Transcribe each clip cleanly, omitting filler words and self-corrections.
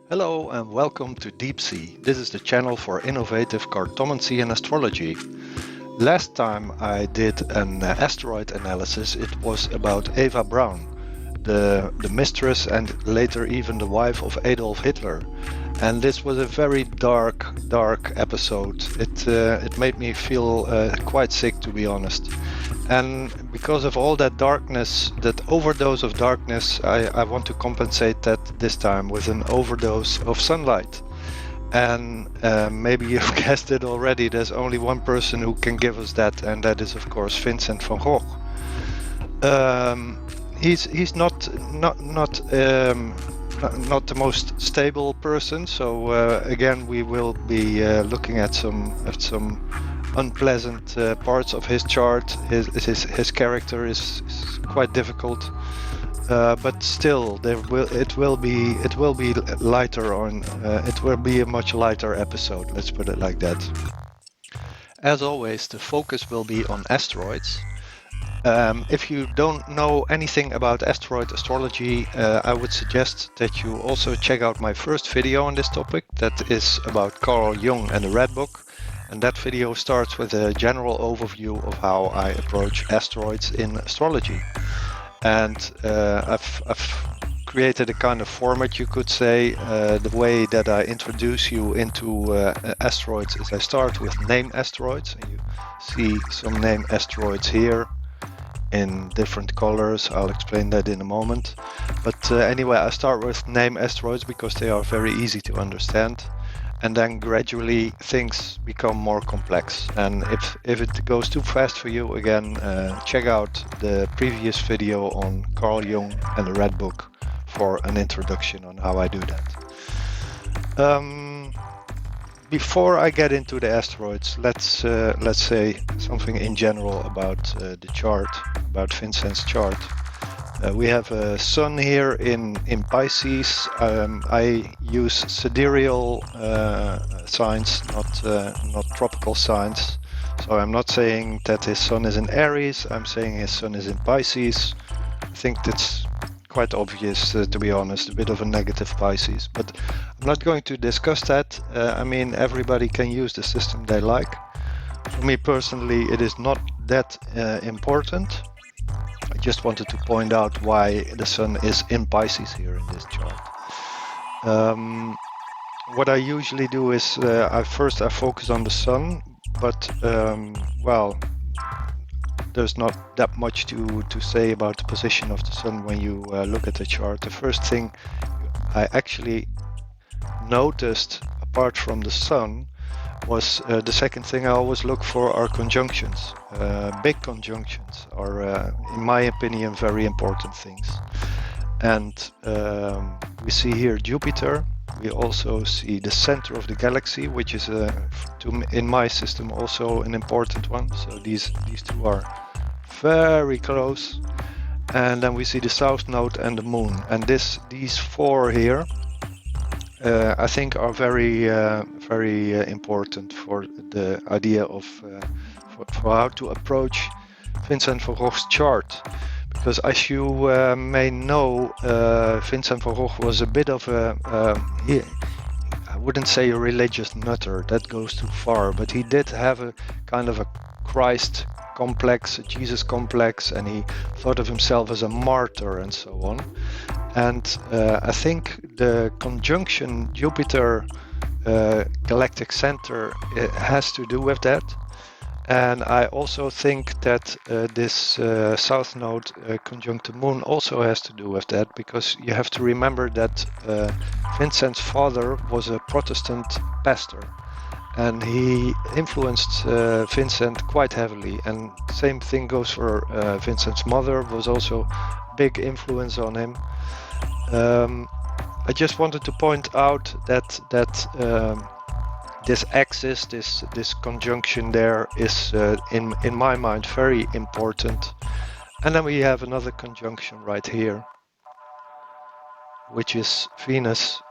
Hello and welcome to Deep Sea. This is the channel for innovative cartomancy and astrology. Last time I did an asteroid analysis, it was about Eva Braun, the mistress and later even the wife of Adolf Hitler. And this was a very dark episode. It made me feel quite sick, to be honest. And because of all that darkness, that overdose of darkness, I want to compensate that this time with an overdose of sunlight. And maybe you've guessed it already, there's only one person who can give us that, and that is of course Vincent van Gogh. He's not the most stable person, so again we will be looking at some unpleasant parts of his chart. His character is quite difficult, but still it will be lighter on. It will be a much lighter episode. Let's put it like that. As always, the focus will be on asteroids. If you don't know anything about asteroid astrology, I would suggest that you also check out my first video on this topic. That is about Carl Jung and the Red Book. And that video starts with a general overview of how I approach asteroids in astrology. And I've created a kind of format, you could say. The way that I introduce you into asteroids is I start with name asteroids. And you see some name asteroids here in different colors. I'll explain that in a moment. But anyway, I start with name asteroids because they are very easy to understand. And then gradually things become more complex. And if it goes too fast for you, again, check out the previous video on Carl Jung and the Red Book for an introduction on how I do that. Before I get into the asteroids, let's say something in general about the chart, about Vincent's chart. We have a sun here in Pisces. I use sidereal signs, not tropical signs. So I'm not saying that his sun is in Aries. I'm saying his sun is in Pisces. I think that's quite obvious, to be honest, a bit of a negative Pisces. But I'm not going to discuss that. I mean, everybody can use the system they like. For me personally, it is not that important. I just wanted to point out why the sun is in Pisces here in this chart. What I usually do is I focus on the sun, but well, there's not that much to say about the position of the sun when you look at the chart. The first thing I actually noticed, apart from the sun, was the second thing I always look for are conjunctions. Big conjunctions are, in my opinion, very important things. And we see here Jupiter. We also see the center of the galaxy, which is, in my system, also an important one. So these two are very close. And then we see the south node and the moon. And these four here, I think are very important for the idea of for how to approach Vincent van Gogh's chart. Because as you may know, Vincent van Gogh was a bit of I wouldn't say a religious nutter, that goes too far, but he did have a kind of a Christ complex, a Jesus complex, and he thought of himself as a martyr and so on. And I think the conjunction Jupiter galactic center has to do with that. And I also think that this south node conjunct the moon also has to do with that, because you have to remember that Vincent's father was a Protestant pastor, and he influenced Vincent quite heavily. And same thing goes for Vincent's mother, was also a big influence on him. I just wanted to point out that this axis, this conjunction there is in my mind very important. And then we have another conjunction right here, which is Venus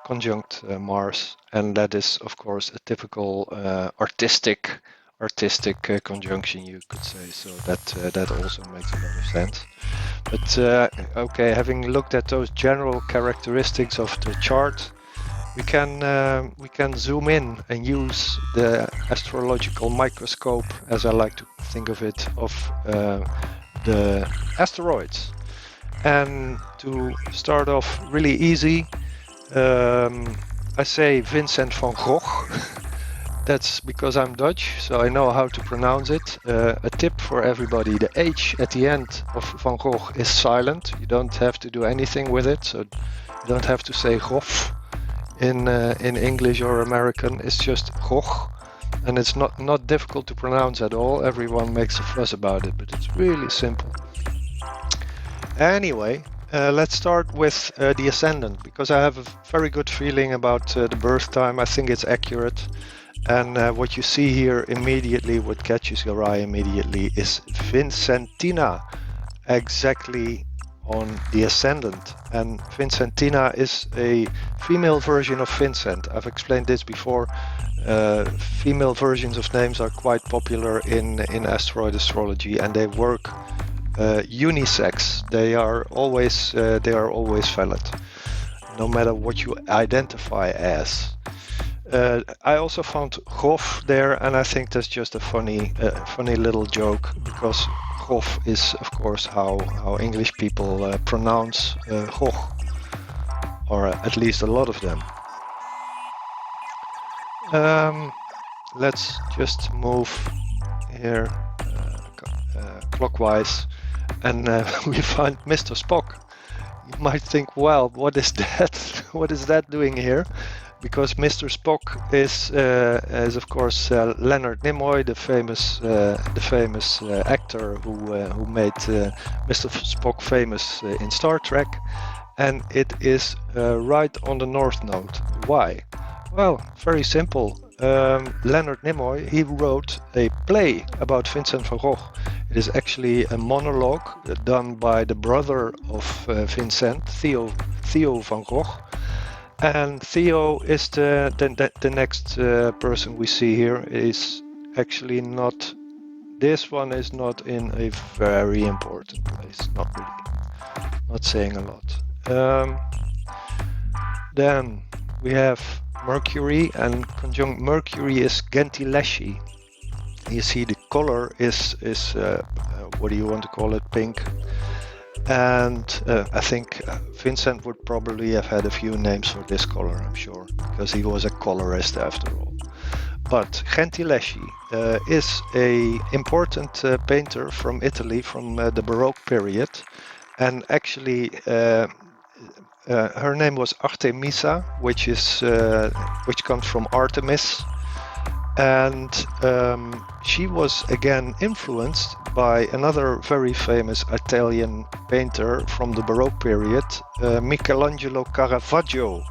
conjunct Mars, and that is of course a typical artistic conjunction, you could say. So that also makes a lot of sense. But okay, having looked at those general characteristics of the chart, we can zoom in and use the astrological microscope, as I like to think of it, of the asteroids. And to start off really easy, I say Vincent van Gogh. That's because I'm Dutch, so I know how to pronounce it. A tip for everybody, the H at the end of Van Gogh is silent. You don't have to do anything with it, so you don't have to say Goff in English or American. It's just Gogh, and it's not difficult to pronounce at all. Everyone makes a fuss about it, but it's really simple. Anyway, let's start with the ascendant, because I have a very good feeling about the birth time. I think it's accurate. And what you see here immediately, what catches your eye immediately, is Vincentina, exactly on the ascendant. And Vincentina is a female version of Vincent. I've explained this before. Female versions of names are quite popular in asteroid astrology, and they work unisex. They are always valid, no matter what you identify as. I also found Goff there, and I think that's just a funny little joke, because Goff is, of course, how English people pronounce Gogh, or at least a lot of them. Let's just move here clockwise, and we find Mr. Spock. You might think, well, what is that? What is that doing here? Because Mr. Spock is of course Leonard Nimoy, the famous actor who made Mr. Spock famous in Star Trek, and it is right on the North Node. Why? Well, very simple. Leonard Nimoy, he wrote a play about Vincent van Gogh. It is actually a monologue done by the brother of Vincent, Theo van Gogh. And Theo is the next person we see here. Is actually not. This one is not in a very important place. Not really. Not saying a lot. Then we have Mercury, and conjunct Mercury is Gentileschi. You see the color is what do you want to call it? Pink. And I think Vincent would probably have had a few names for this color, I'm sure, because he was a colorist after all. But Gentileschi is a important painter from Italy, from the Baroque period, and actually her name was Artemisa, which comes from Artemis. And she was again influenced by another very famous Italian painter from the Baroque period, Michelangelo Caravaggio,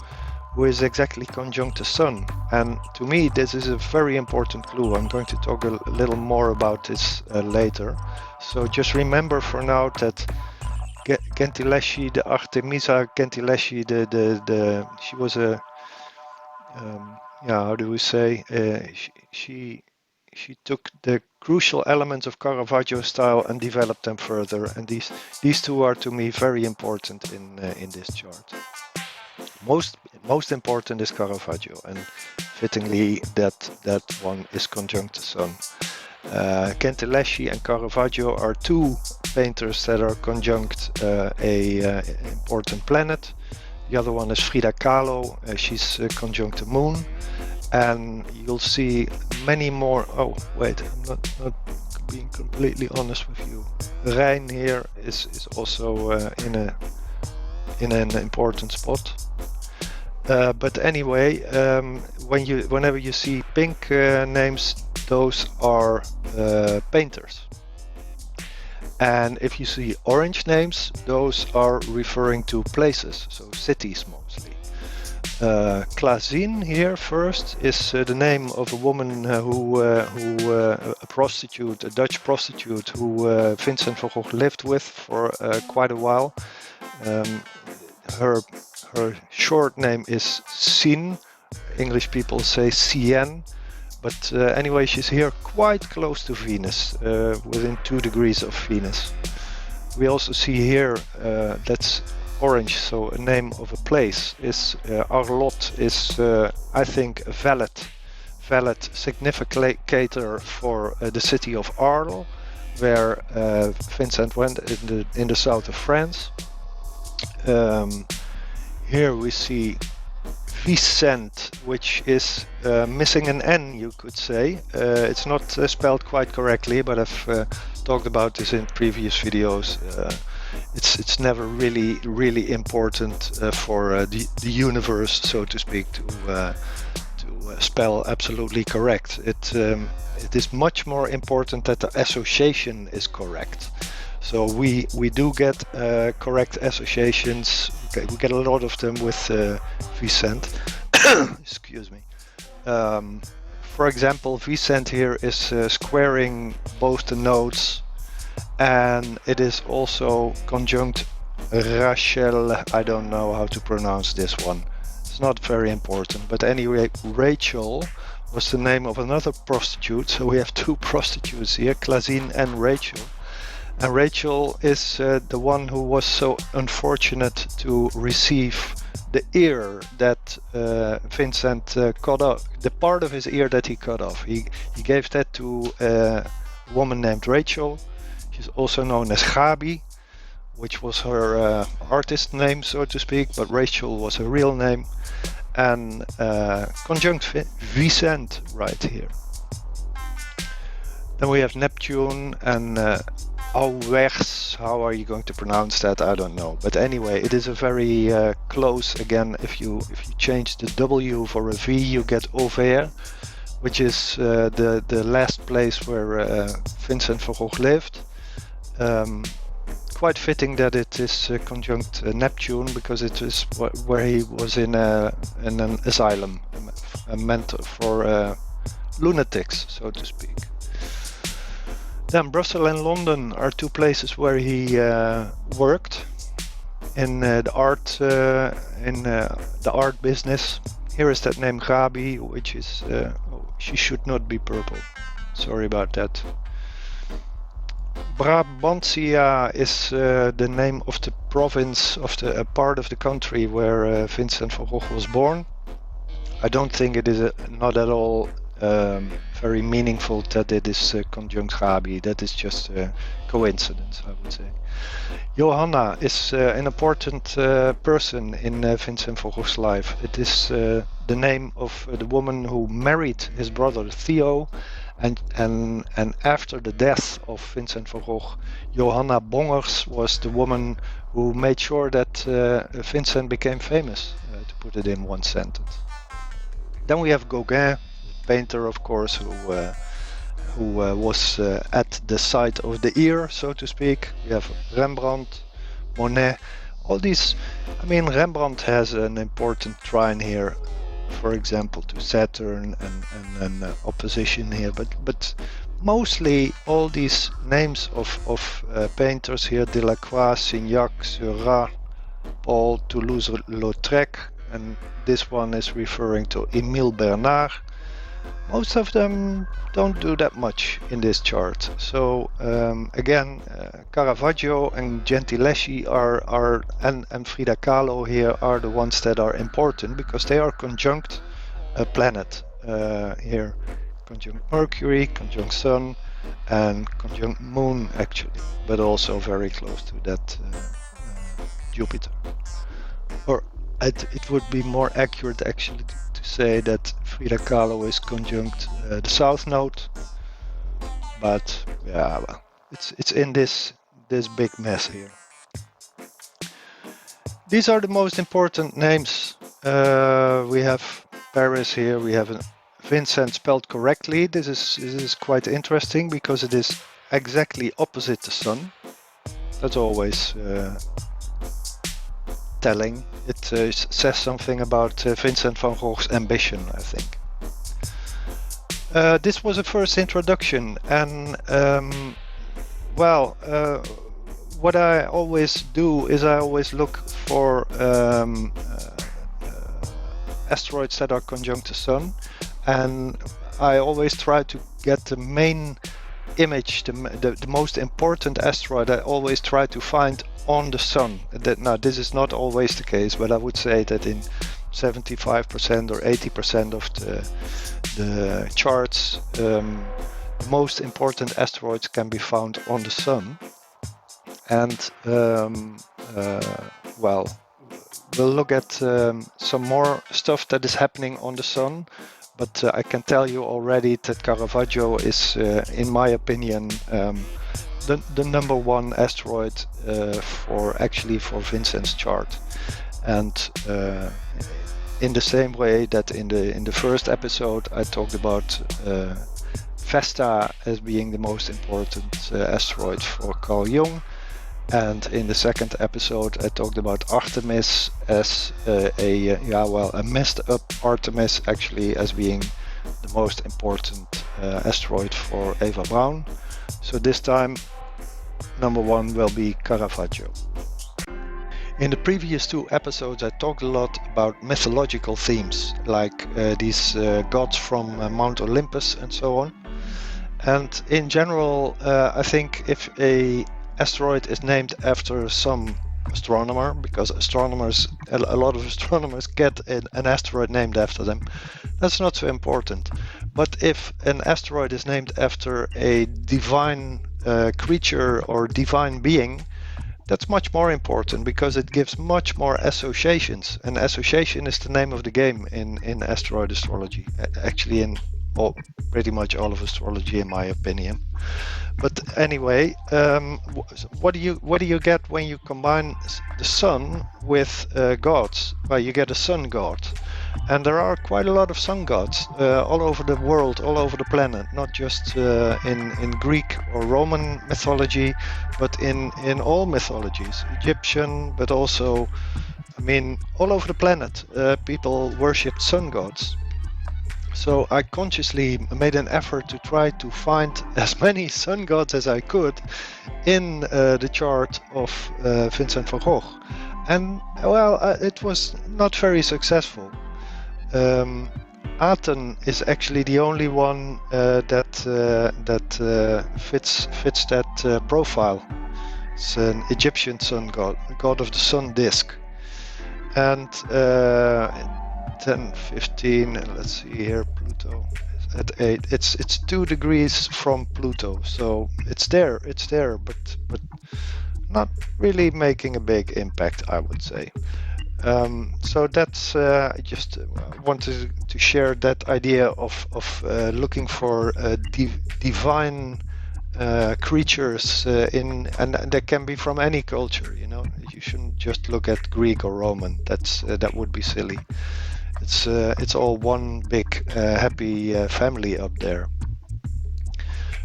who is exactly conjunct the Sun. And to me, this is a very important clue. I'm going to talk a little more about this later. So just remember for now that Gentileschi, the Artemisa Gentileschi, she was a how do we say? She took the crucial elements of Caravaggio's style and developed them further. And these two are to me very important in this chart. Most important is Caravaggio, and fittingly that one is conjunct the Sun. Gentileschi and Caravaggio are two painters that are conjunct a important planet. The other one is Frida Kahlo. She's conjunct the Moon. And you'll see many more. Oh, wait, I'm not being completely honest with you. Rhine here is also in an important spot. But anyway, whenever you see pink names, those are painters. And if you see orange names, those are referring to places, so cities mostly. Klazin here first is the name of a woman a prostitute, a Dutch prostitute who Vincent van Gogh lived with for quite a while. Her short name is Sien. English people say Sien. But anyway, she's here quite close to Venus, within 2 degrees of Venus. We also see here, that's orange, so a name of a place, is Arles is I think a valid significator for the city of Arles, where Vincent went in the south of France. Here we see Vicent, which is missing an N, you could say. It's not spelled quite correctly, but I've talked about this in previous videos. It's never really important for the universe, so to speak, to spell absolutely correct. It is much more important that the association is correct. So we do get correct associations. Okay, we get a lot of them with Vicent. Excuse me. For example, Vicent here is squaring both the nodes, and it is also conjunct Rachel. I don't know how to pronounce this one. It's not very important, but anyway, Rachel was the name of another prostitute. So we have two prostitutes here, Clazine and Rachel. And Rachel is the one who was so unfortunate to receive the ear that Vincent cut off, the part of his ear that he cut off. He gave that to a woman named Rachel. She's also known as Gabi, which was her artist name, so to speak, but Rachel was her real name. And conjunct Vicent right here. Then we have Neptune and Auwers. How are you going to pronounce that? I don't know. But anyway, it is a very close. Again, if you change the W for a V, you get Auvers, which is the last place where Vincent van Gogh lived. Quite fitting that it is conjunct Neptune, because it is where he was in an asylum, meant for lunatics, so to speak. Then Brussels and London are two places where he worked in the art business. Here is that name Gabi, which is she should not be purple. Sorry about that. Brabantia is the name of the province of the part of the country where Vincent van Gogh was born. I don't think it is not at all very meaningful that it is conjunct Gabi. That is just a coincidence, I would say. Johanna is an important person in Vincent van Gogh's life. It is the name of the woman who married his brother Theo, and after the death of Vincent van Gogh, Johanna Bongers was the woman who made sure that Vincent became famous, to put it in one sentence. Then we have Gauguin, painter, of course, who was at the site of the ear, so to speak. We have Rembrandt, Monet, all these. I mean, Rembrandt has an important trine here, for example, to Saturn and opposition here, but mostly all these names of painters here: Delacroix, Signac, Seurat, Paul, Toulouse-Lautrec, and this one is referring to Émile Bernard. Most of them don't do that much in this chart. So again, Caravaggio and Gentileschi and Frida Kahlo here are the ones that are important, because they are conjunct a planet here, conjunct Mercury, conjunct Sun, and conjunct Moon actually, but also very close to that Jupiter. Or it would be more accurate actually to say that Frida Kahlo is conjunct the South Node, but yeah, well, it's in this big mess here. These are the most important names. We have Paris here. We have Vincent spelled correctly. This is quite interesting because it is exactly opposite the Sun. That's always telling. It says something about Vincent van Gogh's ambition, I think. This was a first introduction, and what I always do is I always look for asteroids that are conjunct the Sun, and I always try to get the main image, the most important asteroid. I always try to find on the sun. Now, this is not always the case, but I would say that in 75% or 80% of the charts, most important asteroids can be found on the sun. And well, we'll look at some more stuff that is happening on the sun, but I can tell you already that Caravaggio is, in my opinion, the number one asteroid for Vincent's chart. And in the same way that in the first episode I talked about Vesta as being the most important asteroid for Carl Jung, and in the second episode I talked about Artemis as a messed up Artemis actually as being the most important asteroid for Eva Braun. So this time number one will be Caravaggio. In the previous two episodes I talked a lot about mythological themes, like these gods from Mount Olympus and so on. And in general, I think if a asteroid is named after some astronomer, because a lot of astronomers get an asteroid named after them, that's not so important. But if an asteroid is named after a divine creature or divine being, that's much more important, because it gives much more associations. And association is the name of the game in asteroid astrology, actually in pretty much all of astrology, in my opinion. But anyway, what do you get when you combine the sun with gods? Well, you get a sun god, and there are quite a lot of sun gods all over the world, all over the planet, not just in Greek or Roman mythology, but in all mythologies, Egyptian, but also, I mean, all over the planet, people worship sun gods. So I consciously made an effort to try to find as many sun gods as I could in the chart of Vincent van Gogh. And well, it was not very successful. Aten is actually the only one that fits that profile. It's an Egyptian sun god, god of the sun disk. And 10, 15, and let's see here, Pluto is at 8. It's 2 degrees from Pluto, so it's there, but not really making a big impact, I would say. So that's I just wanted to share that idea of looking for divine creatures and that can be from any culture. You know, you shouldn't just look at Greek or Roman. That would be silly. It's all one big happy family up there.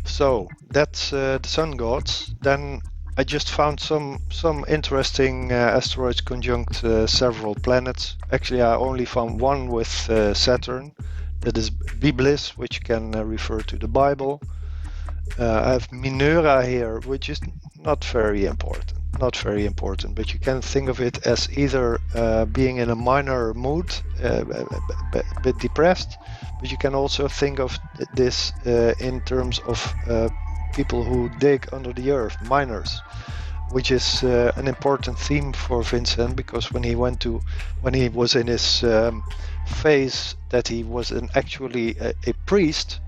So that's the sun gods. Then I just found some interesting asteroids conjunct several planets. Actually, I only found one with Saturn. That is Biblis, which can refer to the Bible. I have Mineura here, which is not very important. But you can think of it as either being in a minor mood, a bit depressed, but you can also think of this in terms of people who dig under the earth, miners, which is an important theme for Vincent, because when he was in his phase that he was actually a priest,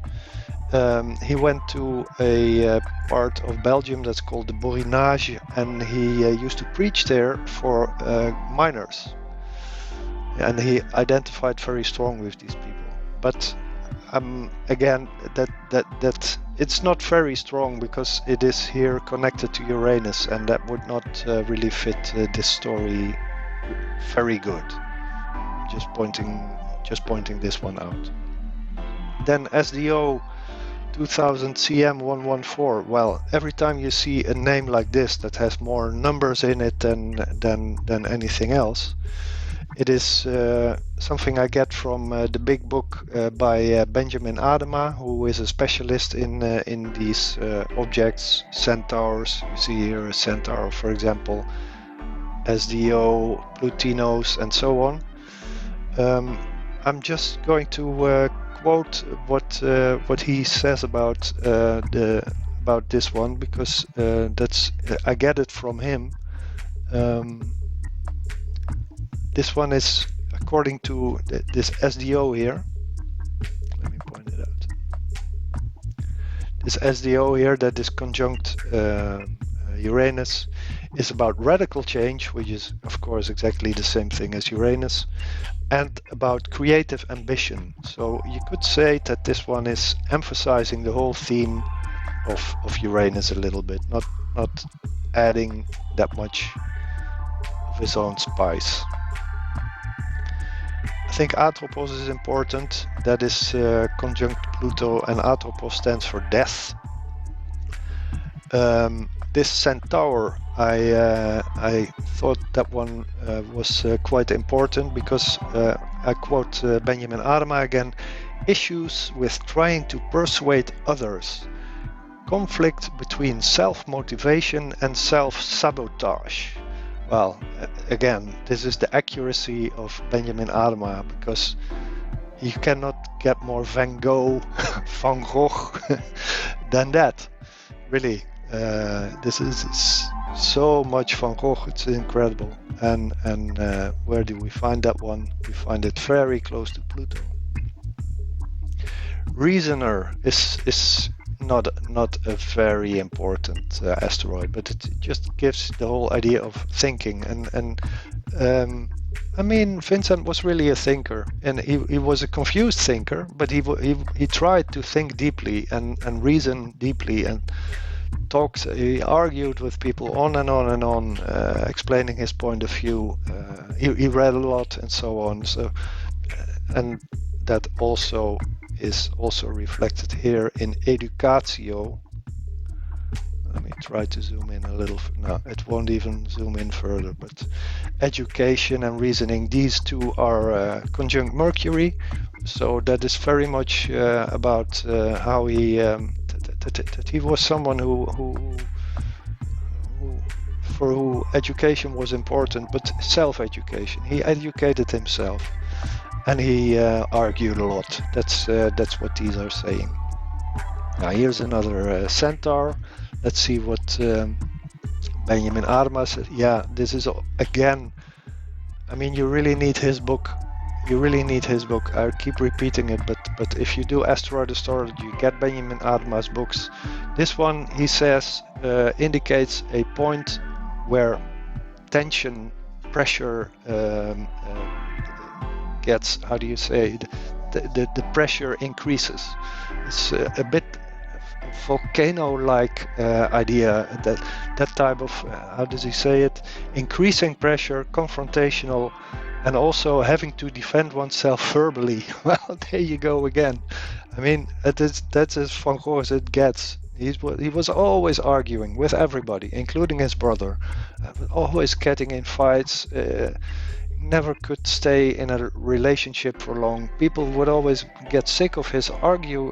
he went to a part of Belgium that's called the Borinage, and he used to preach there for miners, and he identified very strong with these people. But again, that it's not very strong, because it is here connected to Uranus, and that would not really fit this story very good. Just pointing this one out. Then SDO 2000 CM114. Well, every time you see a name like this that has more numbers in it than anything else, it is something I get from the big book by Benjamin Adema, who is a specialist in these objects, centaurs. You see here a centaur, for example, SDO, Plutinos, and so on. I'm just going to quote what he says about this one, because I get it from him, This one is according to this SDO here. Let me point it out. This SDO here, that is conjunct Uranus, is about radical change, which is of course exactly the same thing as Uranus, and about creative ambition. So you could say that this one is emphasizing the whole theme of Uranus a little bit, not adding that much of his own spice. I think Atropos is important. That is conjunct Pluto, and Atropos stands for death. This Centaur, I thought that one was quite important because I quote Benjamin Adema again: issues with trying to persuade others, conflict between self-motivation and self-sabotage. Well, again, this is the accuracy of Benjamin Adema, because you cannot get more Van Gogh, Van Gogh than that, really. This is so much Van Gogh, it's incredible. And where do we find that one? We find it very close to Pluto. Reasoner is not a very important asteroid, but it just gives the whole idea of thinking. And I mean, Vincent was really a thinker, and he was a confused thinker, but he tried to think deeply and reason deeply, and he argued with people on and on and on, explaining his point of view. He read a lot and so on. So, and that also is also reflected here in Educatio. Let me try to zoom in a little. No, it won't even zoom in further, but education and reasoning, these two are conjunct Mercury. So that is very much about how he that he was someone for who education was important, but self-education. He educated himself, and he argued a lot. That's what these are saying. Now here's another Centaur. Let's see what Benjamin Adema said. Yeah, this is again. I mean, you really need his book. You really need his book. I keep repeating it, but if you do asteroid astrology, you get Benjamin Adema's books. This one, he says, indicates a point where tension, pressure gets, how do you say, the pressure increases. It's a bit volcano-like idea, that type of, how does he say it, increasing pressure, confrontational, and also having to defend oneself verbally. Well, there you go again. I mean, that's as Van Gogh as it gets. He was always arguing with everybody, including his brother, always getting in fights, never could stay in a relationship for long. People would always get sick of his arguing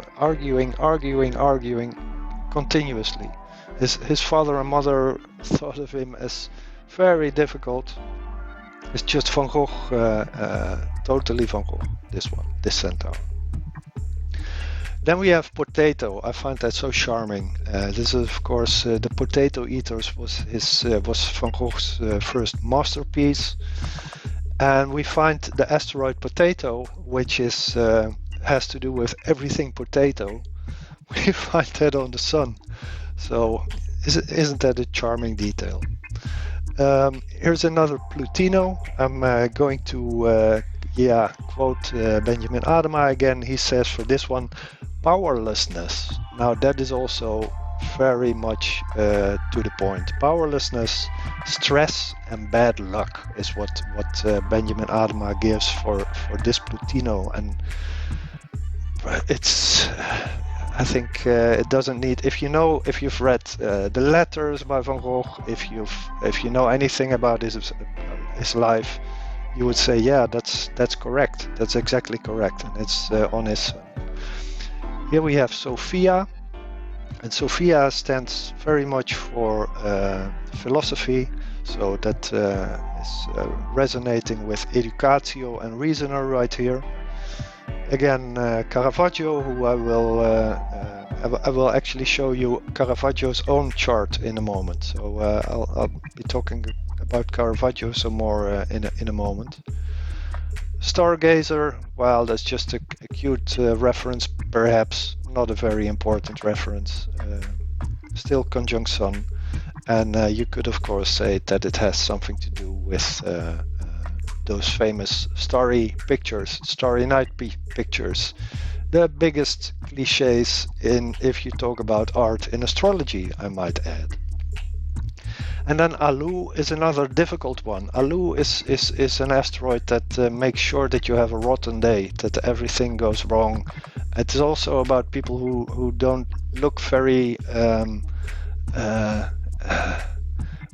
continuously. His father and mother thought of him as very difficult. It's just Van Gogh, totally Van Gogh, this Centaur. Then we have Potato. I find that so charming. This is, of course, the Potato Eaters was Van Gogh's first masterpiece. And we find the asteroid Potato, which has to do with everything potato. We find that on the Sun. So isn't that a charming detail? Here's another Plutino. I'm going to quote Benjamin Adema again. He says for this one, powerlessness. Now that is also very much to the point. Powerlessness, stress, and bad luck is what Benjamin Adema gives for this Plutino, and it's. I think it doesn't need. If you've read the letters by Van Gogh, if you know anything about his life, you would say, yeah, that's correct. That's exactly correct, and it's on his. Here we have Sophia, and Sophia stands very much for philosophy. So that is resonating with Educatio and Reasoner right here. Again, Caravaggio, who I will actually show you Caravaggio's own chart in a moment. So I'll be talking about Caravaggio some more in a moment. Stargazer, well, that's just a cute reference, perhaps not a very important reference. Still conjunct Sun, and you could of course say that it has something to do with those famous starry pictures, starry night pictures. The biggest cliches if you talk about art in astrology, I might add. And then Alu is another difficult one. Alu is an asteroid that makes sure that you have a rotten day, that everything goes wrong. It's also about people who don't look very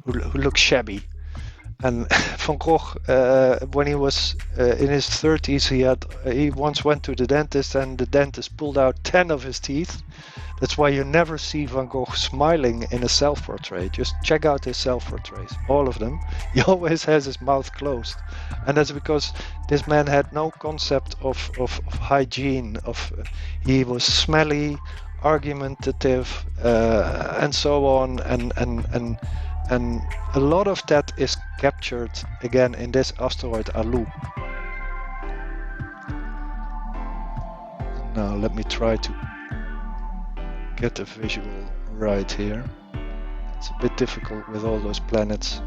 who look shabby. And Van Gogh, when he was in his 30s, he once went to the dentist, and the dentist pulled out 10 of his teeth. That's why you never see Van Gogh smiling in a self-portrait. Just check out his self-portraits, all of them. He always has his mouth closed, and that's because this man had no concept of hygiene. He was smelly, argumentative, and so on, and a lot of that is captured again in this asteroid Alu. Now let me try to get the visual right here. It's a bit difficult with all those planets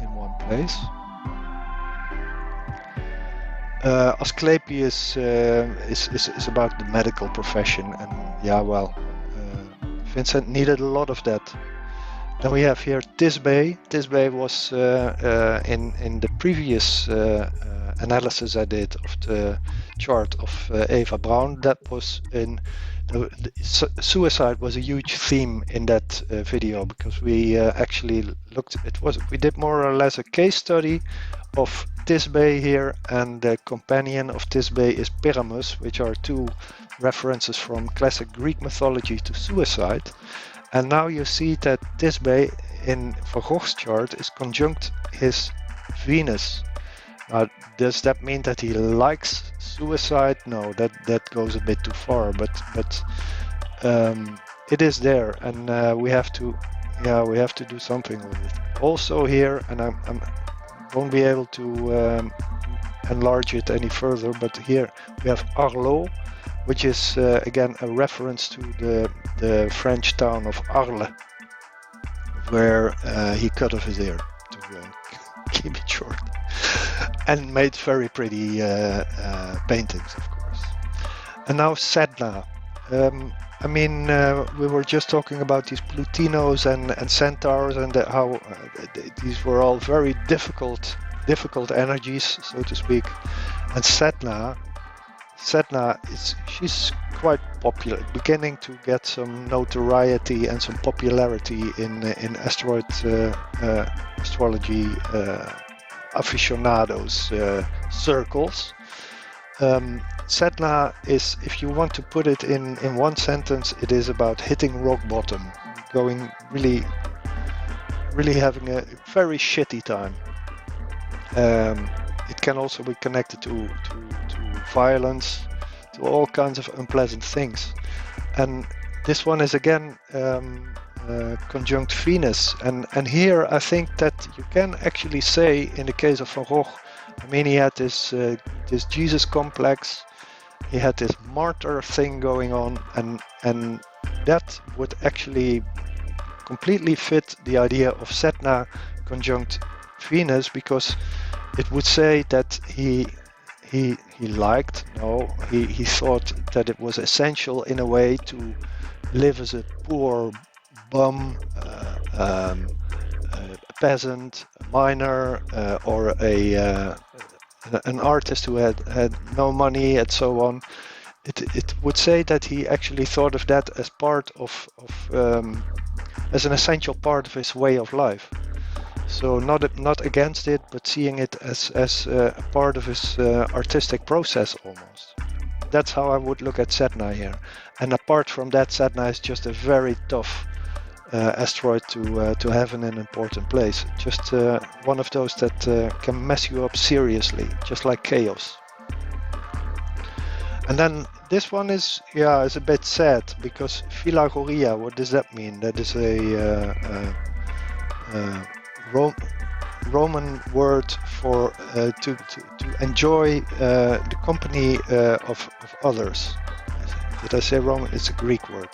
in one place. Asclepius is about the medical profession, and yeah, well, Vincent needed a lot of that. Then we have here Tisbe. Tisbe was in the previous analysis I did of the chart of Eva Braun. That was in suicide was a huge theme in that video, because we actually we did more or less a case study of Tisbe here, and the companion of Tisbe is Pyramus, which are two references from classic Greek mythology to suicide. And now you see that Tisbe in Van Gogh's chart is conjunct his Venus. Does that mean that he likes suicide? No, that goes a bit too far. But it is there, and we have to do something with it. Also here, and I won't be able to enlarge it any further. But here we have Arles, which is again a reference to the French town of Arles, where he cut off his ear, to keep it short, and made very pretty paintings, of course. And now Sedna. I mean, we were just talking about these Plutinos and Centaurs, and how these were all very difficult energies, so to speak. And Sedna, she's quite popular, beginning to get some notoriety and some popularity in asteroid astrology aficionados circles. Sedna is, if you want to put it in one sentence, it is about hitting rock bottom, going really having a very shitty time. It can also be connected to violence, to all kinds of unpleasant things. And this one is again conjunct Venus, and here I think that you can actually say, in the case of Van Gogh, I mean, he had this Jesus complex, he had this martyr thing going on, and that would actually completely fit the idea of Sedna conjunct Venus, because it would say that he thought that it was essential in a way to live as a poor bum, a peasant, a miner, or an artist who had no money, and so on. It would say that he actually thought of that as part of as an essential part of his way of life. So not against it, but seeing it as a part of his artistic process almost. That's how I would look at Sedna here. And apart from that, Sedna is just a very tough asteroid to have in an important place. Just one of those that can mess you up seriously, just like chaos. And then this one is a bit sad, because Philagoria, what does that mean? That is a Roman word for to enjoy the company of others. Did I say Roman? It's a Greek word.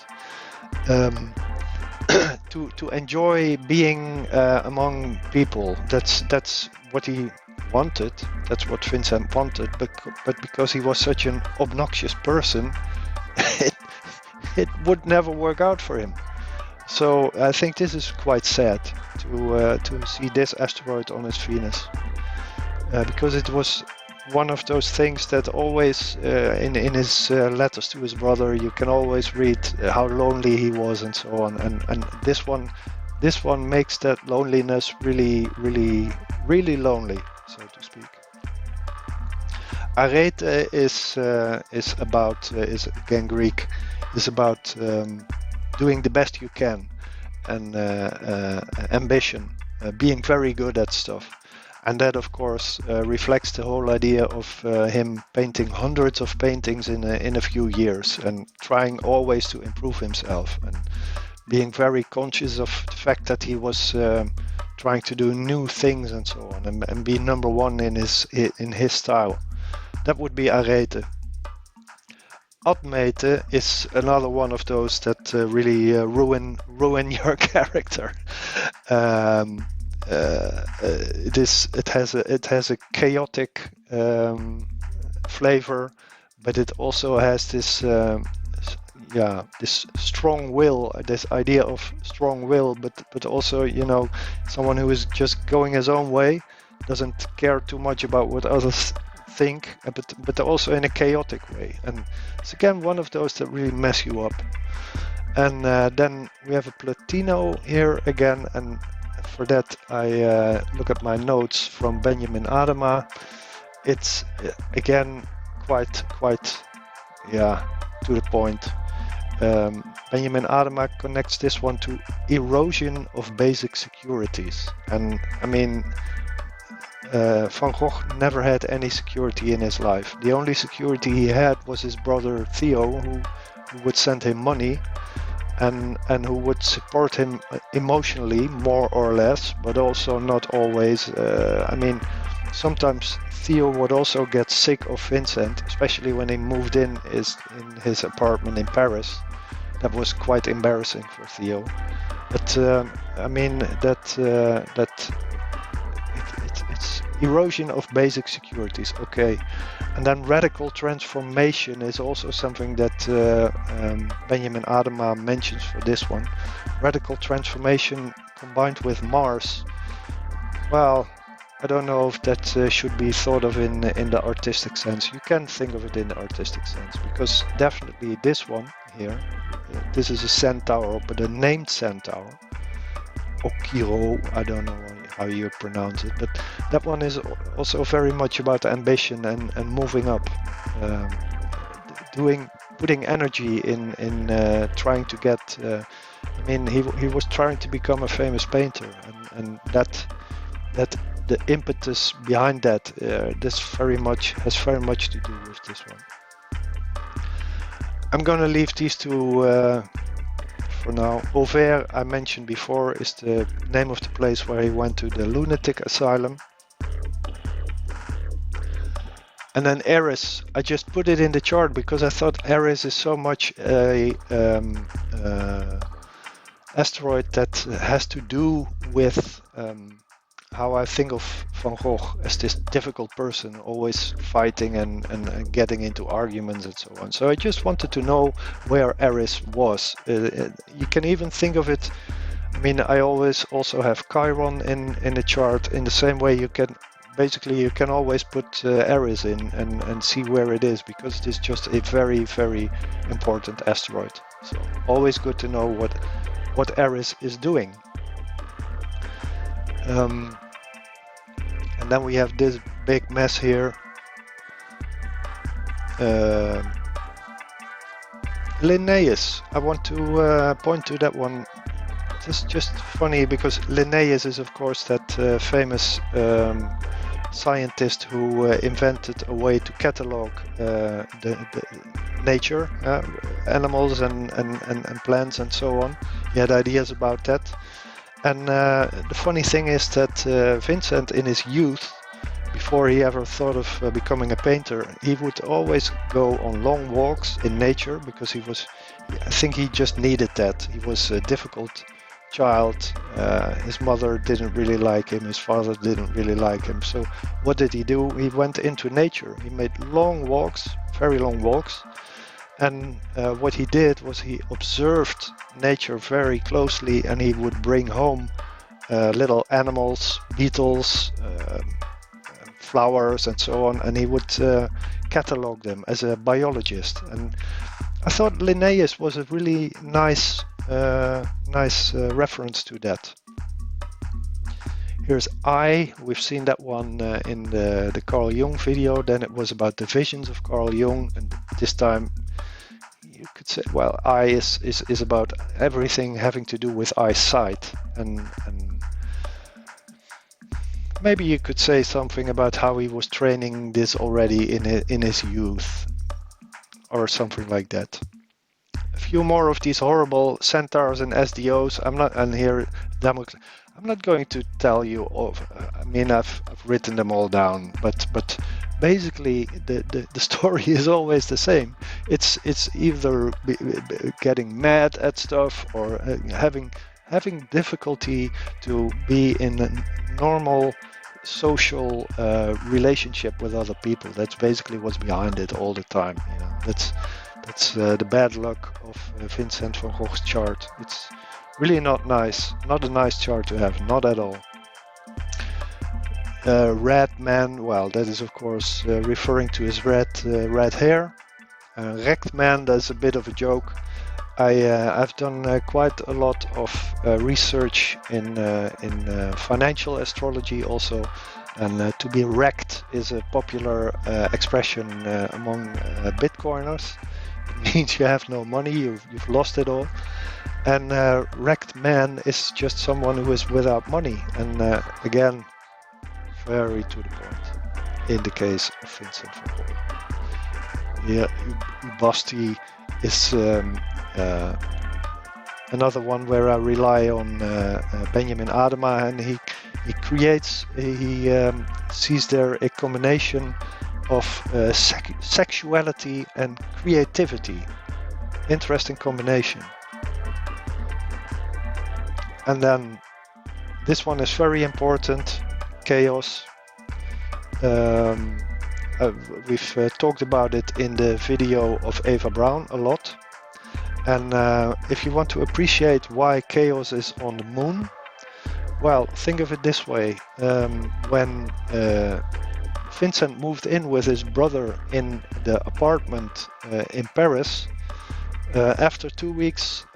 To enjoy being among people. That's what he wanted. That's what Vincent wanted. But because he was such an obnoxious person, it would never work out for him. So I think this is quite sad to see this asteroid on his Venus, because it was one of those things that always in his letters to his brother, you can always read how lonely he was and so on, and this one makes that loneliness really lonely, so to speak. Arete is again Greek, is about doing the best you can, and ambition, being very good at stuff. And that, of course, reflects the whole idea of him painting hundreds of paintings in a few years, and trying always to improve himself, and being very conscious of the fact that he was trying to do new things and so on, and be number one in his style. That would be Arete. Admete is another one of those that really ruin your character. It has a chaotic flavor, but it also has this this strong will, this idea of strong will, but also, you know, someone who is just going his own way, doesn't care too much about what others think, but also in a chaotic way. And it's again one of those that really mess you up. And then we have a Platino here again, and for that I look at my notes from Benjamin Adema. It's again quite to the point. Benjamin Adema connects this one to erosion of basic securities, and I mean, Van Gogh never had any security in his life. The only security he had was his brother Theo, who would send him money and who would support him emotionally, more or less, but also not always. I mean, sometimes Theo would also get sick of Vincent, especially when he moved in his apartment in Paris. That was quite embarrassing for Theo. But I mean it's erosion of basic securities, okay. And then radical transformation is also something that Benjamin Adema mentions for this one. Radical transformation combined with Mars. Well, I don't know if that should be thought of in the artistic sense. You can think of it in the artistic sense, because definitely this one here, this is a centaur, but a named centaur. Okiro, I don't know how you pronounce it, but that one is also very much about ambition and moving up, putting energy in trying to get. I mean, he was trying to become a famous painter, and that the impetus behind that this has very much to do with this one. I'm gonna leave these two for now. Auvers, I mentioned before, is the name of the place where he went to the lunatic asylum. And then Arles, I just put it in the chart because I thought Arles is so much a asteroid that has to do with how I think of Van Gogh as this difficult person, always fighting and getting into arguments and so on. So I just wanted to know where Arles was. You can even think of it, I mean, I always also have Chiron in the chart. In the same way, you can always put Arles in and see where it is, because it is just a very important asteroid. So always good to know what Arles is doing. And then we have this big mess here. Linnaeus, I want to point to that one. Just funny, because Linnaeus is of course that famous scientist who invented a way to catalog the nature, animals and plants and so on. He had ideas about that. And the funny thing is that Vincent, in his youth, before he ever thought of becoming a painter, he would always go on long walks in nature because I think he just needed that. He was a difficult child. His mother didn't really like him. His father didn't really like him. So what did he do? He went into nature. He made long walks, very long walks. And what he did was he observed nature very closely, and he would bring home little animals, beetles, flowers and so on, and he would catalog them as a biologist. And I thought Linnaeus was a really nice reference to that. Here's I. We've seen that one in the Carl Jung video. Then it was about the visions of Carl Jung, and this time you could say, well, I is about everything having to do with eyesight, and maybe you could say something about how he was training this already in his youth, or something like that. A few more of these horrible centaurs and SDOs. I'm not going to tell you of. I mean, I've written them all down, but basically the story is always the same. It's either getting mad at stuff or having difficulty to be in a normal social relationship with other people. That's basically what's behind it all the time. You know, that's the bad luck of Vincent van Gogh's chart. It's really not nice. Not a nice chart to have. Not at all. Red man. Well, that is of course referring to his red hair. Rect man. That's a bit of a joke. I've done quite a lot of research in financial astrology also, and to be wrecked is a popular expression among Bitcoiners. It means you have no money, you've lost it all. And wrecked man is just someone who is without money. And again, very to the point in the case of Vincent van Gogh. Yeah, Basti is another one where I rely on Benjamin Adema, and he sees there a combination of sexuality and creativity. Interesting combination. And then this one is very important, chaos. We've talked about it in the video of Eva Braun a lot. And if you want to appreciate why chaos is on the moon, well, think of it this way. When Vincent moved in with his brother in the apartment in Paris, after 2 weeks,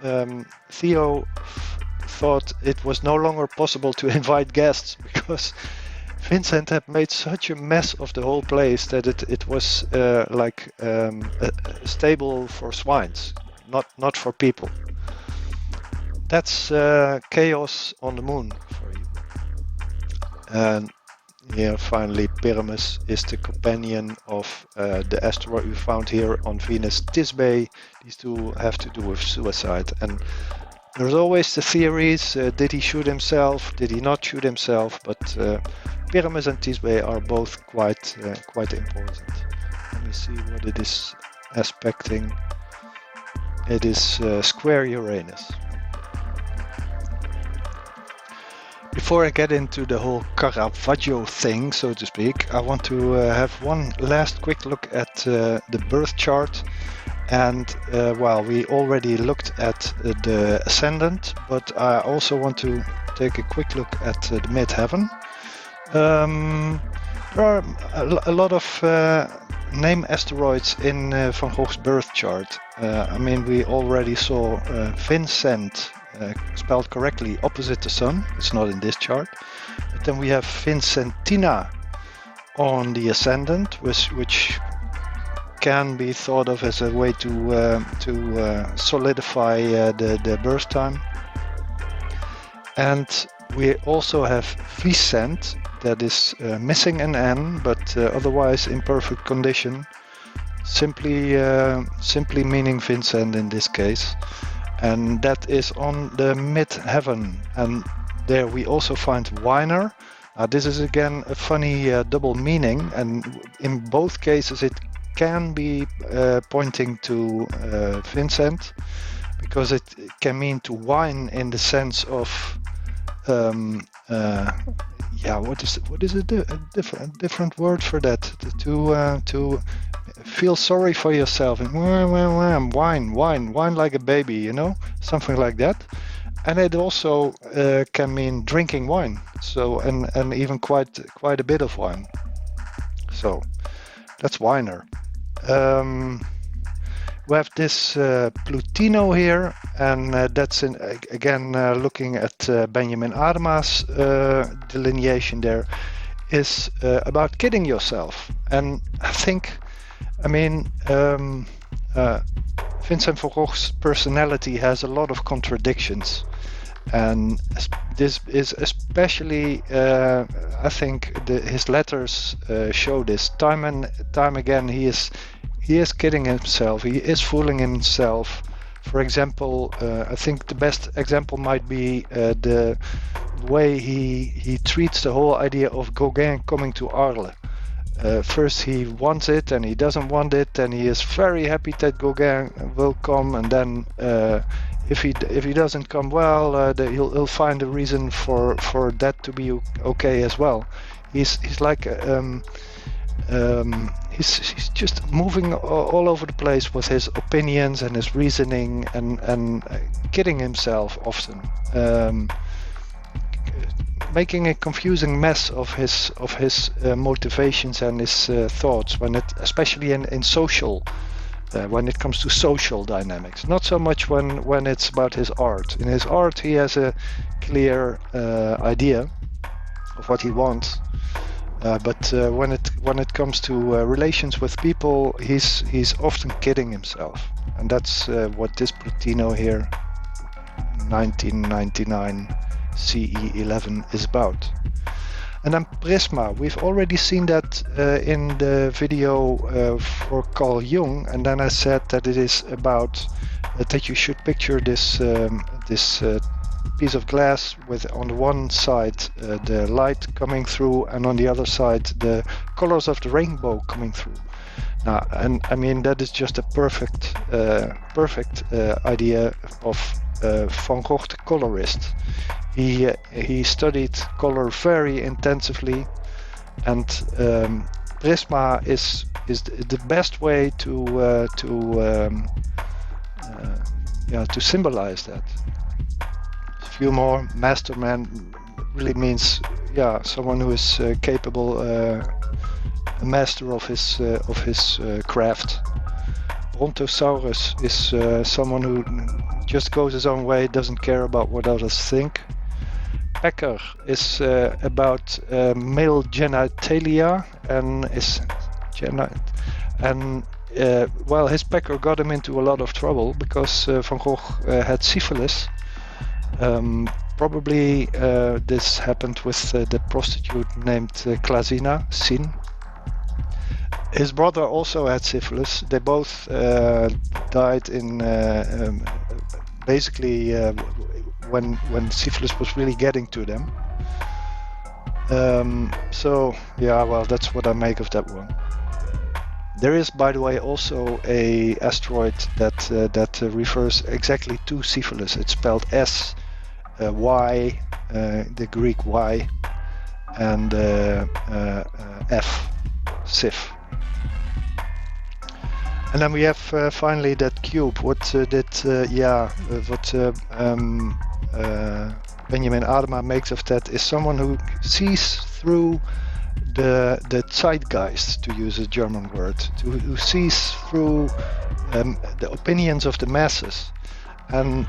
Theo thought it was no longer possible to invite guests because Vincent had made such a mess of the whole place that it was like a stable for swines, not for people. That's chaos on the moon for you. And here finally Pyramus is the companion of the asteroid we found here on Venus, Thisbe. These two have to do with suicide, and there's always the theories, did he shoot himself, did he not shoot himself, but Pyramus and Thisbe are both quite important. Let me see what it is aspecting. It is square Uranus. Before I get into the whole Caravaggio thing, so to speak, I want to have one last quick look at the birth chart. And well, we already looked at the ascendant, but I also want to take a quick look at the midheaven. There are a lot of name asteroids in Van Gogh's birth chart. I mean, we already saw Vincent, spelled correctly, opposite the sun. It's not in this chart. But then we have Vincentina on the ascendant, which can be thought of as a way to solidify the birth time. And we also have Vicent, that is missing an N, but otherwise in perfect condition, simply meaning Vincent in this case, and that is on the midheaven. And there we also find whiner. This is again a funny double meaning, and in both cases it can be pointing to Vincent, because it can mean to whine in the sense of what is a different word for that? To feel sorry for yourself and whine like a baby, you know, something like that. And it also can mean drinking wine, so and even quite a bit of wine. So that's whiner. We have this Plutino here, and that's again looking at Benjamin Adema's delineation there, is about kidding yourself. And I think, Vincent van Gogh's personality has a lot of contradictions, and this is especially, I think, his letters show this time and time again. He is kidding himself. He is fooling himself. For example, I think the best example might be the way he treats the whole idea of Gauguin coming to Arles. First he wants it and he doesn't want it, and he is very happy that Gauguin will come, and then if he doesn't come, well, he'll find a reason for that to be okay as well. He's like he's just moving all over the place with his opinions and his reasoning, and kidding himself often, making a confusing mess of his motivations and his thoughts, especially in social, when it comes to social dynamics. Not so much when it's about his art. In his art, he has a clear idea of what he wants. But when it comes to relations with people, he's often kidding himself, and that's what this Plutino here, 1999 CE11, is about. And then Prisma, we've already seen that in the video for Carl Jung, and then I said that it is about that you should picture this piece of glass with, on the one side, the light coming through, and on the other side the colors of the rainbow coming through. Now, and I mean, that is just a perfect idea of Van Gogh, the colorist. He studied color very intensively, and Prisma is the best way to symbolize that. Few more. Masterman really means someone who is capable, a master of his craft. Brontosaurus is someone who just goes his own way, doesn't care about what others think. Pecker is about male genitalia, and his pecker got him into a lot of trouble because Van Gogh had syphilis. Probably this happened with the prostitute named Klazina Sin. His brother also had syphilis. They both died in basically when syphilis was really getting to them. That's what I make of that one. There is, by the way, also a asteroid that refers exactly to syphilis. It's spelled S, Y, the Greek Y, and F, Sif. And then we have finally that cube. Benjamin Adema makes of that is someone who sees through the zeitgeist, to use a German word, who sees through the opinions of the masses. And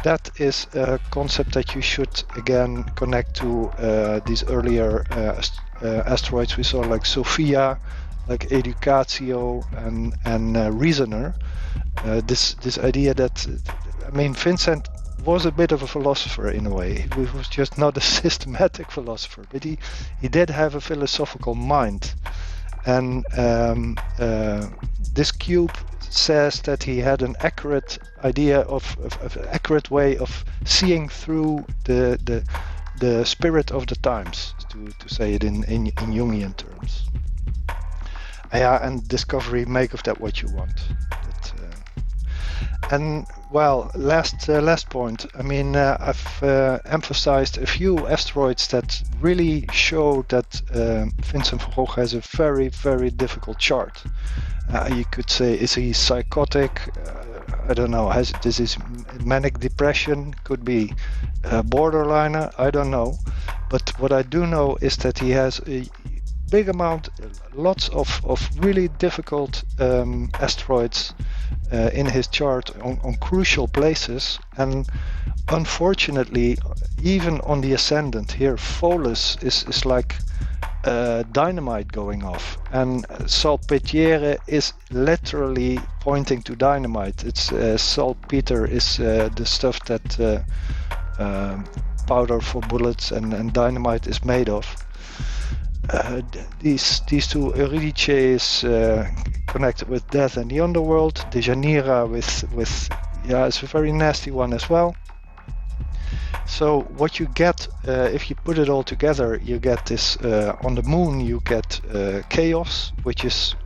that is a concept that you should again connect to these earlier asteroids we saw, like Sophia, like Educatio, and Reasoner. This idea that, Vincent was a bit of a philosopher in a way. He was just not a systematic philosopher, but he did have a philosophical mind. And this cube says that he had an accurate idea of an accurate way of seeing through the the spirit of the times, to say it in Jungian terms. Yeah, and discovery, make of that what you want. And well, last point. I mean, I've emphasized a few asteroids that really show that Vincent van Gogh has a very, very difficult chart. You could say, is he psychotic? I don't know. This is manic depression? Could be borderliner. I don't know. But what I do know is that he has a big amount, lots of really difficult asteroids in his chart on crucial places, and unfortunately even on the ascendant here, Pholus is like dynamite going off, and Salpetriere is literally pointing to dynamite. It's saltpeter is the stuff that powder for bullets and dynamite is made of. These two, Eurydice is connected with death and the underworld. Deianira with it's a very nasty one as well. So what you get if you put it all together, you get this on the moon. You get chaos, which is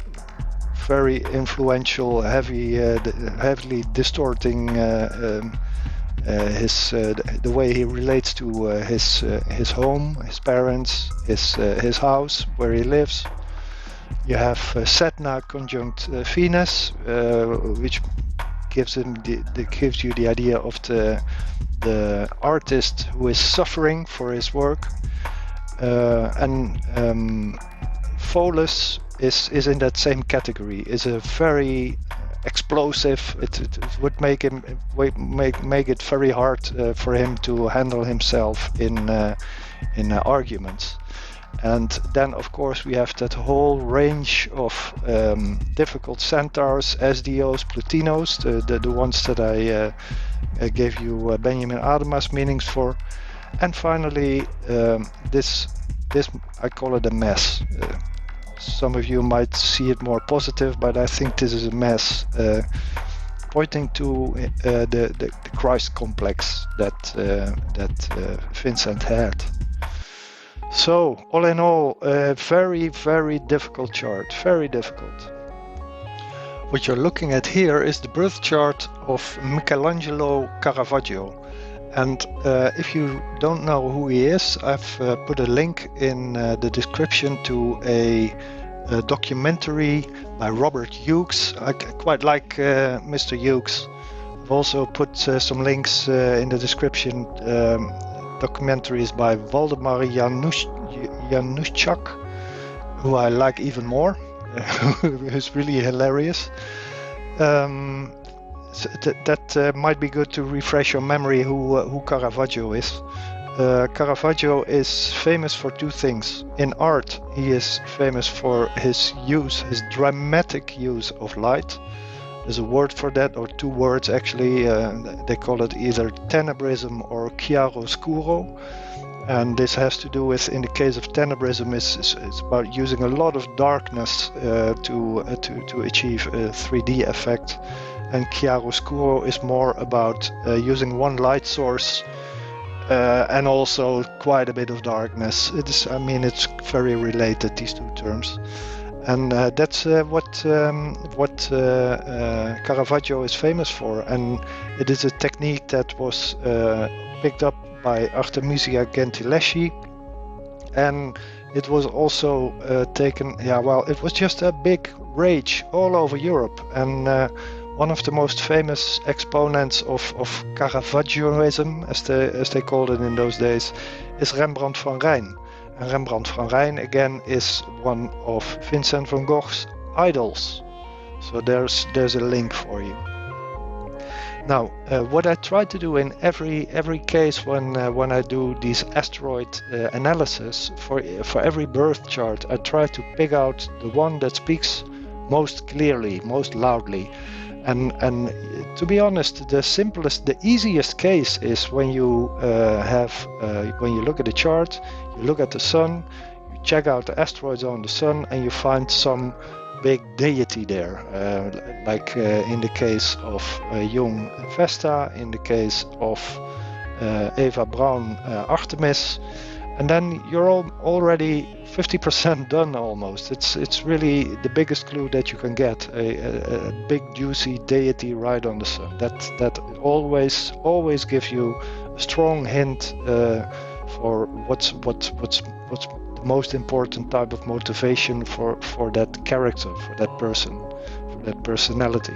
very influential, heavily distorting the way he relates to his home, his parents, his house where he lives. You have Sedna conjunct Venus, which gives you the idea of the artist who is suffering for his work, and Pholus is in that same category. Is a very explosive. It would make it very hard for him to handle himself in arguments. And then of course we have that whole range of difficult centaurs, SDOs, Plutinos, the ones that I gave you Benjamin Adema's meanings for. And finally this I call it a mess. Some of you might see it more positive, but I think this is a mess, pointing to the Christ complex that Vincent had. So, all in all, a very, very difficult chart, very difficult. What you're looking at here is the birth chart of Michelangelo Caravaggio. And if you don't know who he is, I've put a link in the description to a documentary by Robert Hughes. I quite like Mr. Hughes. I've also put some links in the description. Documentaries by Waldemar Januszczak, who I like even more, who's really hilarious. So that might be good to refresh your memory who Caravaggio is. Caravaggio is famous for two things. In art, he is famous for his dramatic use of light. There's a word for that, or two words actually. They call it either tenebrism or chiaroscuro. And this has to do with, in the case of tenebrism, it's about using a lot of darkness to achieve a 3D effect. And chiaroscuro is more about using one light source and also quite a bit of darkness. It's very related, these two terms. And that's what Caravaggio is famous for. And it is a technique that was picked up by Artemisia Gentileschi. And it was also taken, it was just a big rage all over Europe. And one of the most famous exponents of Caravaggioism, as they called it in those days, is Rembrandt van Rijn. And Rembrandt van Rijn, again, is one of Vincent van Gogh's idols. So there's a link for you. Now, what I try to do in every case when I do these asteroid analysis for every birth chart, I try to pick out the one that speaks most clearly, most loudly. And to be honest, the easiest case is when you when you look at the chart, you look at the sun, you check out the asteroids on the sun, and you find some big deity there, like in the case of Jung Vesta, in the case of Eva Braun, Artemis, and then you're already 50% done almost. It's really the biggest clue that you can get, a big juicy deity right on the sun. That always gives you a strong hint for what's the most important type of motivation for that character, for that person, for that personality.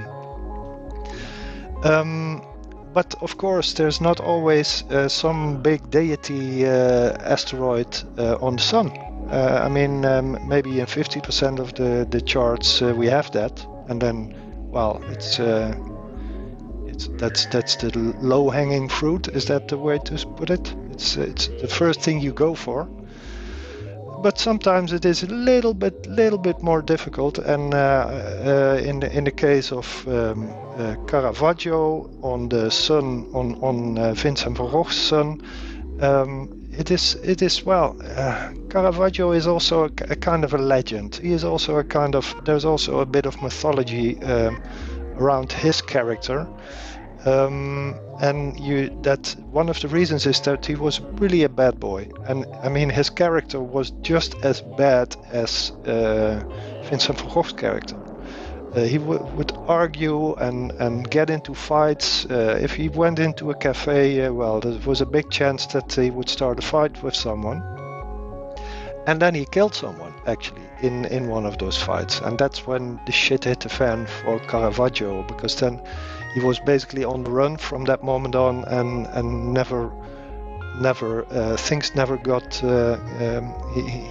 But of course, there's not always some big deity asteroid on the sun. I mean, maybe in 50% of the charts we have that, and then, well, that's the low-hanging fruit. Is that the way to put it? It's the first thing you go for. But sometimes it is a little bit more difficult, and in the case of Caravaggio on the sun, on Vincent van Gogh's sun, it is well. Caravaggio is also a kind of a legend. He is also a kind of. There's also a bit of mythology around his character. And that one of the reasons is that he was really a bad boy, and I mean his character was just as bad as Vincent van Gogh's character. He would argue and get into fights. If he went into a cafe, well, there was a big chance that he would start a fight with someone, and then he killed someone actually in one of those fights, and that's when the shit hit the fan for Caravaggio, because then he was basically on the run from that moment on, and never things never got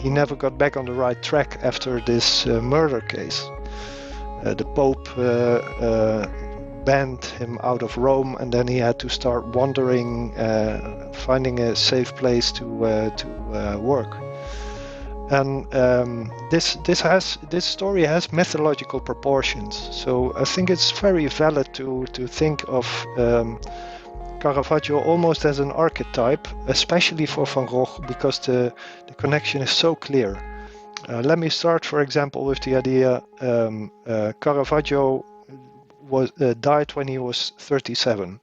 he never got back on the right track after this murder case. The Pope banned him out of Rome, and then he had to start wandering, finding a safe place to work. And this story has mythological proportions, so I think it's very valid to think of Caravaggio almost as an archetype, especially for Van Gogh, because the connection is so clear. Let me start, for example, with the idea Caravaggio died when he was 37.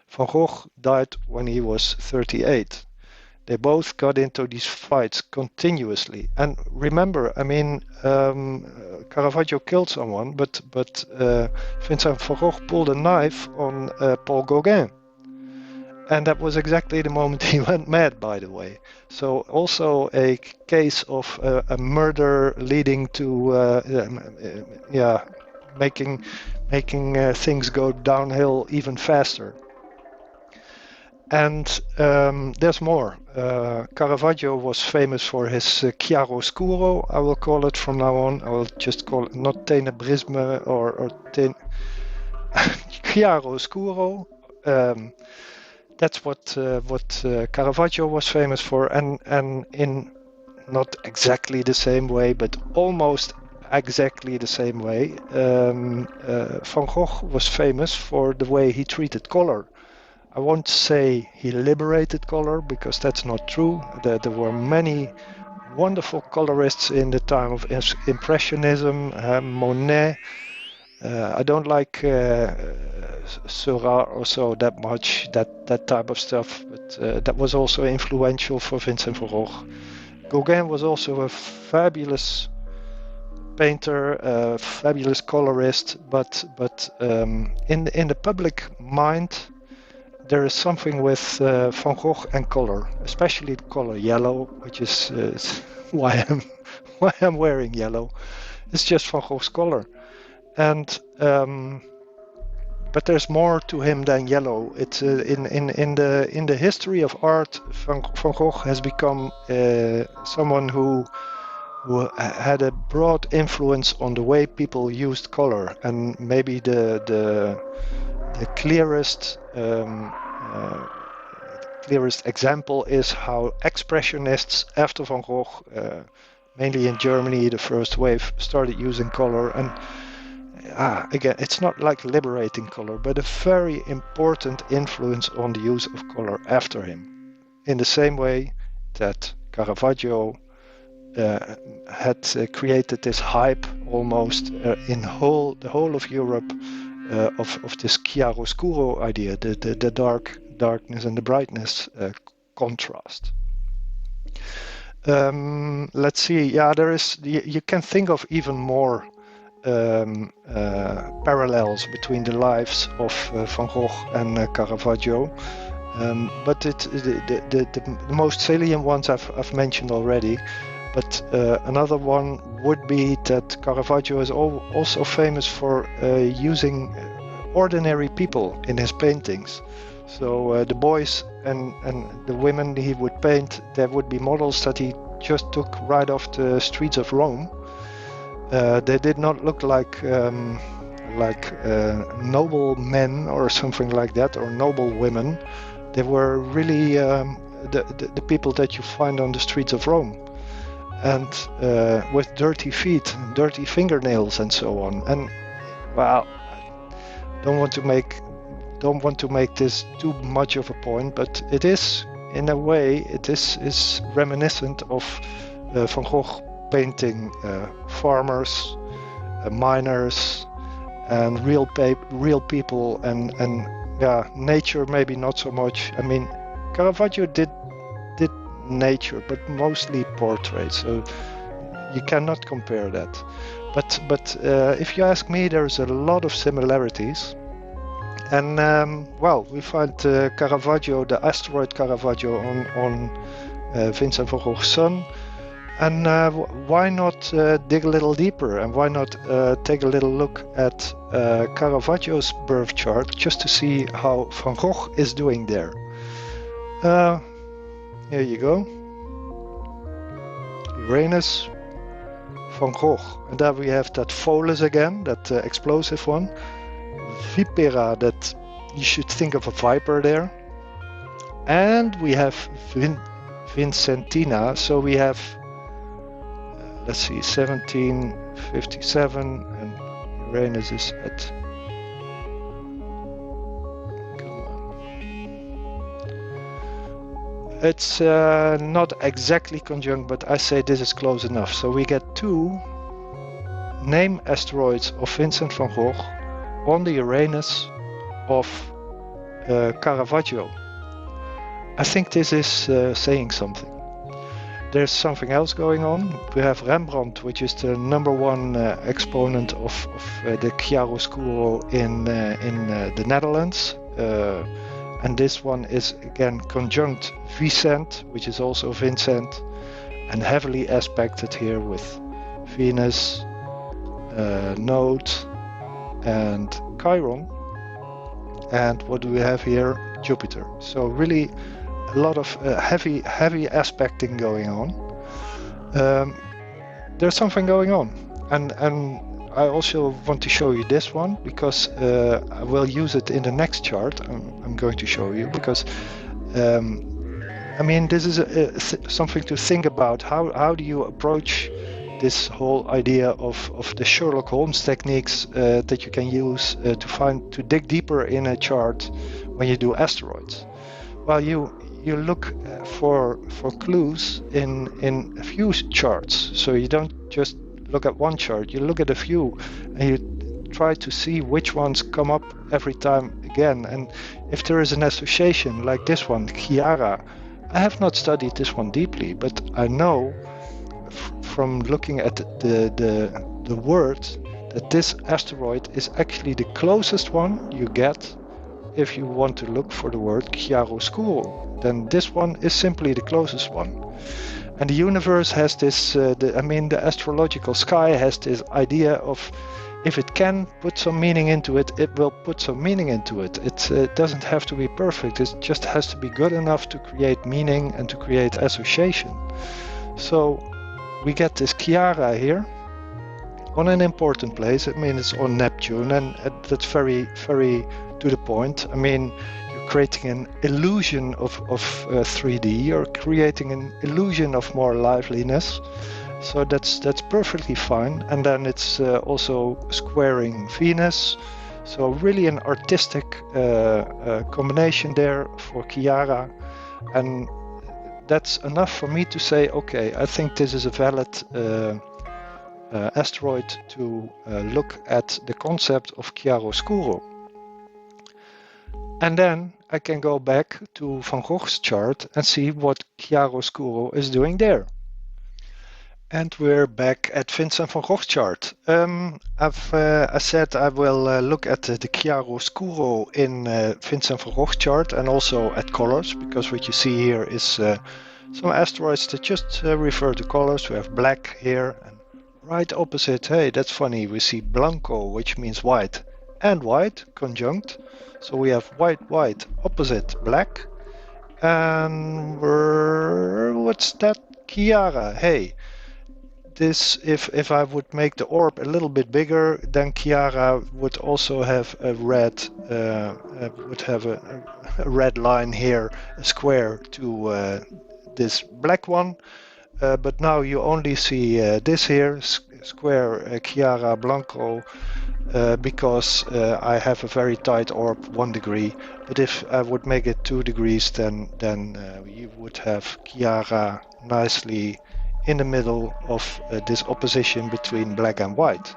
Van Gogh died when he was 38. They both got into these fights continuously. And remember, I mean, Caravaggio killed someone, but Vincent van Gogh pulled a knife on Paul Gauguin. And that was exactly the moment he went mad, by the way. So also a case of a murder leading to, making things go downhill even faster. And there's more. Caravaggio was famous for his chiaroscuro, I will call it from now on. I will just call it not tenebrisme or chiaroscuro. That's what Caravaggio was famous for, and in not exactly the same way, but almost exactly the same way. Van Gogh was famous for the way he treated color. I won't say he liberated color, because that's not true. There were many wonderful colorists in the time of Impressionism, Monet. I don't like Seurat or so that much, that type of stuff, but that was also influential for Vincent van Gogh. Gauguin was also a fabulous painter, a fabulous colorist, but in the public mind, there is something with Van Gogh and color, especially the color yellow, which is why I'm wearing yellow. It's just Van Gogh's color, and but there's more to him than yellow. It's in the history of art, Van Gogh has become someone who had a broad influence on the way people used color, and maybe the clearest example is how expressionists after Van Gogh, mainly in Germany, the first wave, started using color. And again, it's not like liberating color, but a very important influence on the use of color after him. In the same way that Caravaggio had created this hype almost in the whole of Europe of this chiaroscuro idea, the darkness and the brightness contrast. Let's see. Yeah, there is. You can think of even more parallels between the lives of Van Gogh and Caravaggio. But the most salient ones I've mentioned already. But another one would be that Caravaggio is also famous for using ordinary people in his paintings. So the boys and the women he would paint, there would be models that he just took right off the streets of Rome. They did not look like noble men or something like that, or noble women. They were really the people that you find on the streets of Rome, and with dirty feet, dirty fingernails, and so on. And well, don't want to make this too much of a point, but it is, in a way, it is reminiscent of Van Gogh painting farmers, miners, and real people, and yeah, nature maybe not so much. I mean, Caravaggio did nature, but mostly portraits, so you cannot compare that. But if you ask me, there's a lot of similarities. And well, we find Caravaggio, the Asteroid Caravaggio, on Vincent van Gogh's son. And why not dig a little deeper, and why not take a little look at Caravaggio's birth chart, just to see how Van Gogh is doing there. Here you go. Uranus, Van Gogh. And there we have that Pholus again, that explosive one. Vipera, that you should think of a viper there. And we have Vincentina, so we have let's see, 1757, and Uranus is at, come on. It's not exactly conjunct, but I say this is close enough. So we get two name asteroids of Vincent van Gogh on the Uranus of Caravaggio. I think this is saying something. There's something else going on. We have Rembrandt, which is the #1 exponent of the chiaroscuro in the Netherlands. And this one is again conjunct Vicent, which is also Vincent, and heavily aspected here with Venus, Node, and Chiron. And what do we have here? Jupiter. So really a lot of heavy aspecting going on. There's something going on, and I also want to show you this one, because I will use it in the next chart. I'm going to show you, because I mean, this is something to think about. How do you approach this whole idea of the Sherlock Holmes techniques that you can use to dig deeper in a chart when you do asteroids? Well, you look for clues in a few charts. So you don't just look at one chart, you look at a few, and you try to see which ones come up every time again. And if there is an association like this one, Chiara, I have not studied this one deeply, but I know from looking at the word that this asteroid is actually the closest one you get if you want to look for the word chiaroscuro. Then this one is simply the closest one. And the universe has this, the astrological sky has this idea of, if it can put some meaning into it, it will put some meaning into it. It doesn't have to be perfect, it just has to be good enough to create meaning and to create association. So we get this Chiara here on an important place. I mean, it's on Neptune, and that's very, very to the point. I mean, you're creating an illusion of 3D, you're creating an illusion of more liveliness. So that's perfectly fine. And then it's also squaring Venus. So really an artistic combination there for Chiara. And that's enough for me to say, okay, I think this is a valid asteroid to look at the concept of chiaroscuro. And then I can go back to Van Gogh's chart and see what chiaroscuro is doing there. And we're back at Vincent van Gogh's chart. I said I will look at the chiaroscuro in Vincent van Gogh's chart and also at colors, because what you see here is some asteroids that just refer to colors. We have black here, and right opposite, hey, that's funny, we see blanco, which means white, and white conjunct. So we have white, white, opposite black. And what's that? Chiara, hey. This, if I would make the orb a little bit bigger, then Chiara would also have a red red line here, a square to this black one. But now you only see this here, square Chiara Blanco, because I have a very tight orb, 1 degree. But if I would make it 2 degrees, then you would have Chiara nicely in the middle of this opposition between black and white,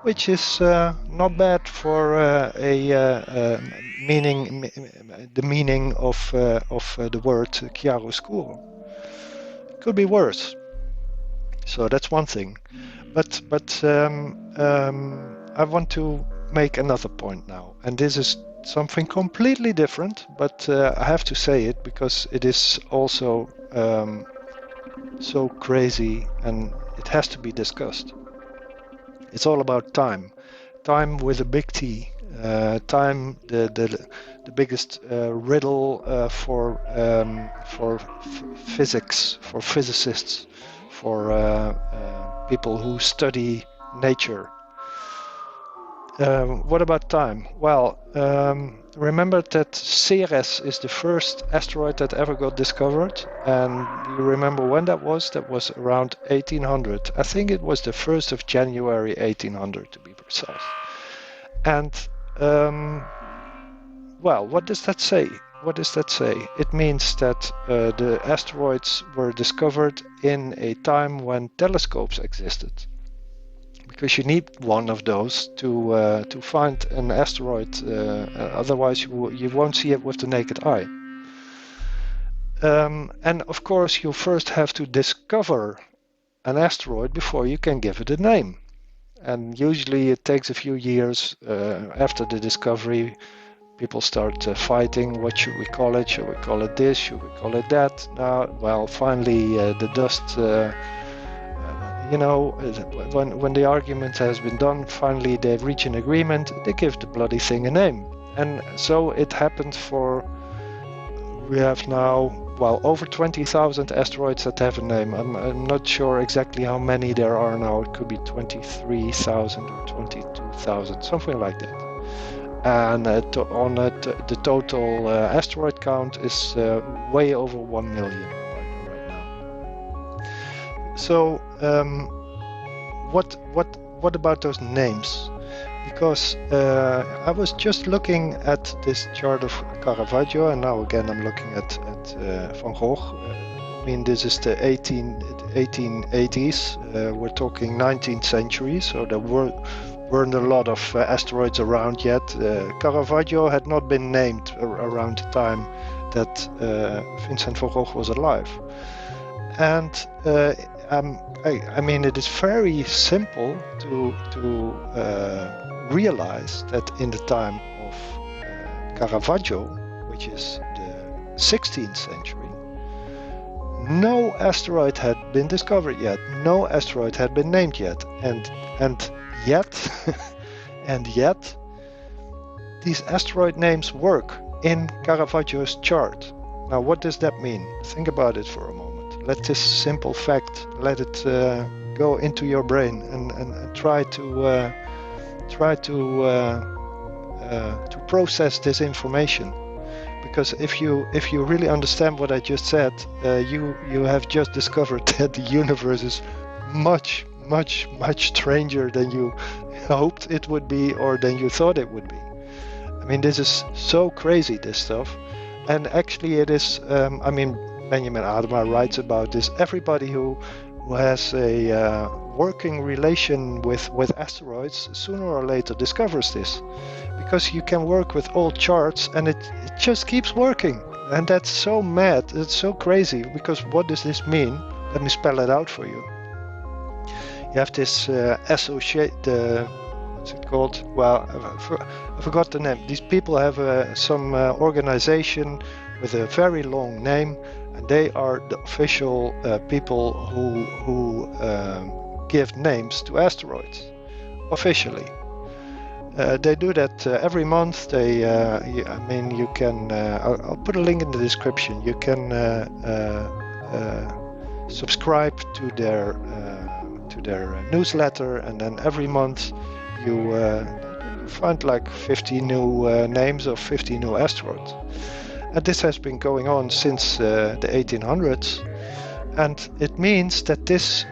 which is not bad for the meaning of the word chiaroscuro. Could be worse. So that's one thing. But I want to make another point now, and this is something completely different, but I have to say it because it is also so crazy and it has to be discussed. It's all about time. Time with a big T. Time, the biggest riddle for physics, for physicists, for people who study nature. What about time? Well, remember that Ceres is the first asteroid that ever got discovered, and you remember when that was? That was around 1800. I think it was the 1st of January 1800 to be precise. And well, what does that say? What does that say? It means that the asteroids were discovered in a time when telescopes existed. Because you need one of those to find an asteroid, otherwise you won't see it with the naked eye. And of course you first have to discover an asteroid before you can give it a name. And usually it takes a few years after the discovery. People start fighting. What should we call it? Should we call it this? Should we call it that? Well, finally the dust... when the argument has been done, finally they reach an agreement, they give the bloody thing a name. And so it happened we have now, well, over 20,000 asteroids that have a name. I'm not sure exactly how many there are now. It could be 23,000 or 22,000, something like that. And the total asteroid count is way over 1 million. So what about those names? Because I was just looking at this chart of Caravaggio, and now again I'm looking at Van Gogh. I mean, this is the 1880s. We're talking 19th century, so there weren't a lot of asteroids around yet. Caravaggio had not been named around the time that Vincent van Gogh was alive. And I mean, it is very simple to realize that in the time of Caravaggio, which is the 16th century, no asteroid had been discovered yet. No asteroid had been named yet, and yet, and yet, these asteroid names work in Caravaggio's chart. Now, what does that mean? Think about it for a moment. Let this simple fact, let it go into your brain and try to process this information. Because if you really understand what I just said, you have just discovered that the universe is much stranger than you hoped it would be or than you thought it would be. I mean, this is so crazy, this stuff. And actually it is, Benjamin Adema writes about this. Everybody who who has a working relation with asteroids sooner or later discovers this, because you can work with old charts and it just keeps working. And that's so mad, it's so crazy, because what does this mean? Let me spell it out for you. You have this associate, what's it called? Well, I forgot the name. These people have some organization with a very long name, and they are the official people who give names to asteroids officially. They do that every month. You can. I'll put a link in the description. You can subscribe to their newsletter, and then every month you find like 50 new names of 50 new asteroids. And this has been going on since the 1800s, and it means that this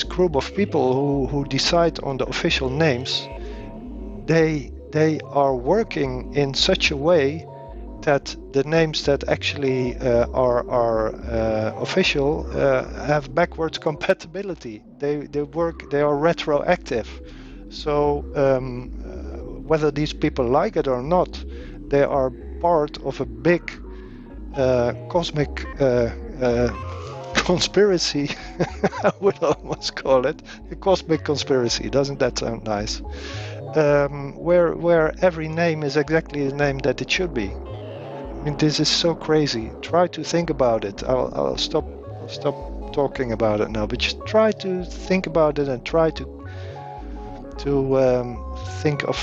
group of people who decide on the official names, they are working in such a way that the names that actually are official have backwards compatibility. They are retroactive. So whether these people like it or not, they are part of a big cosmic conspiracy. I would almost call it a cosmic conspiracy. Doesn't that sound nice? Where every name is exactly the name that it should be. I mean, this is so crazy. Try to think about it. I'll stop talking about it now, but just try to think about it and try to think of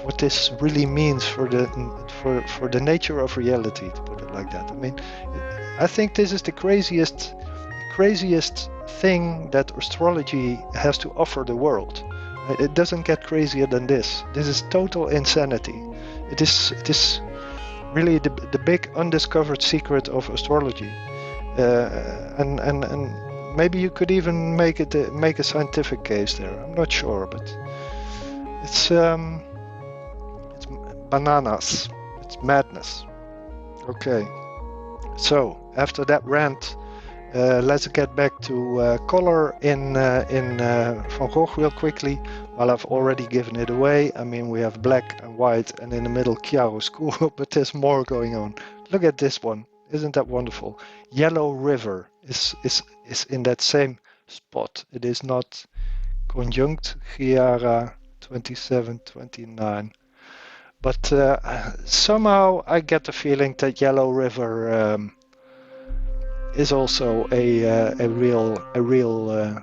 what this really means for the nature of reality, to put it like that. I mean, I think this is the craziest thing that astrology has to offer the world. It doesn't get crazier than this. This is total insanity. It is really the big undiscovered secret of astrology, and maybe you could even make a scientific case there. I'm not sure, but it's bananas. It's madness. Okay, so after that rant, let's get back to color in Van Gogh real quickly. Well, I've already given it away. I mean, we have black and white, and in the middle chiaroscuro, but there's more going on. Look at this one. Isn't that wonderful? Yellow River is in that same spot. It is not conjunct Chiara 2729. But somehow I get the feeling that Yellow River is also a real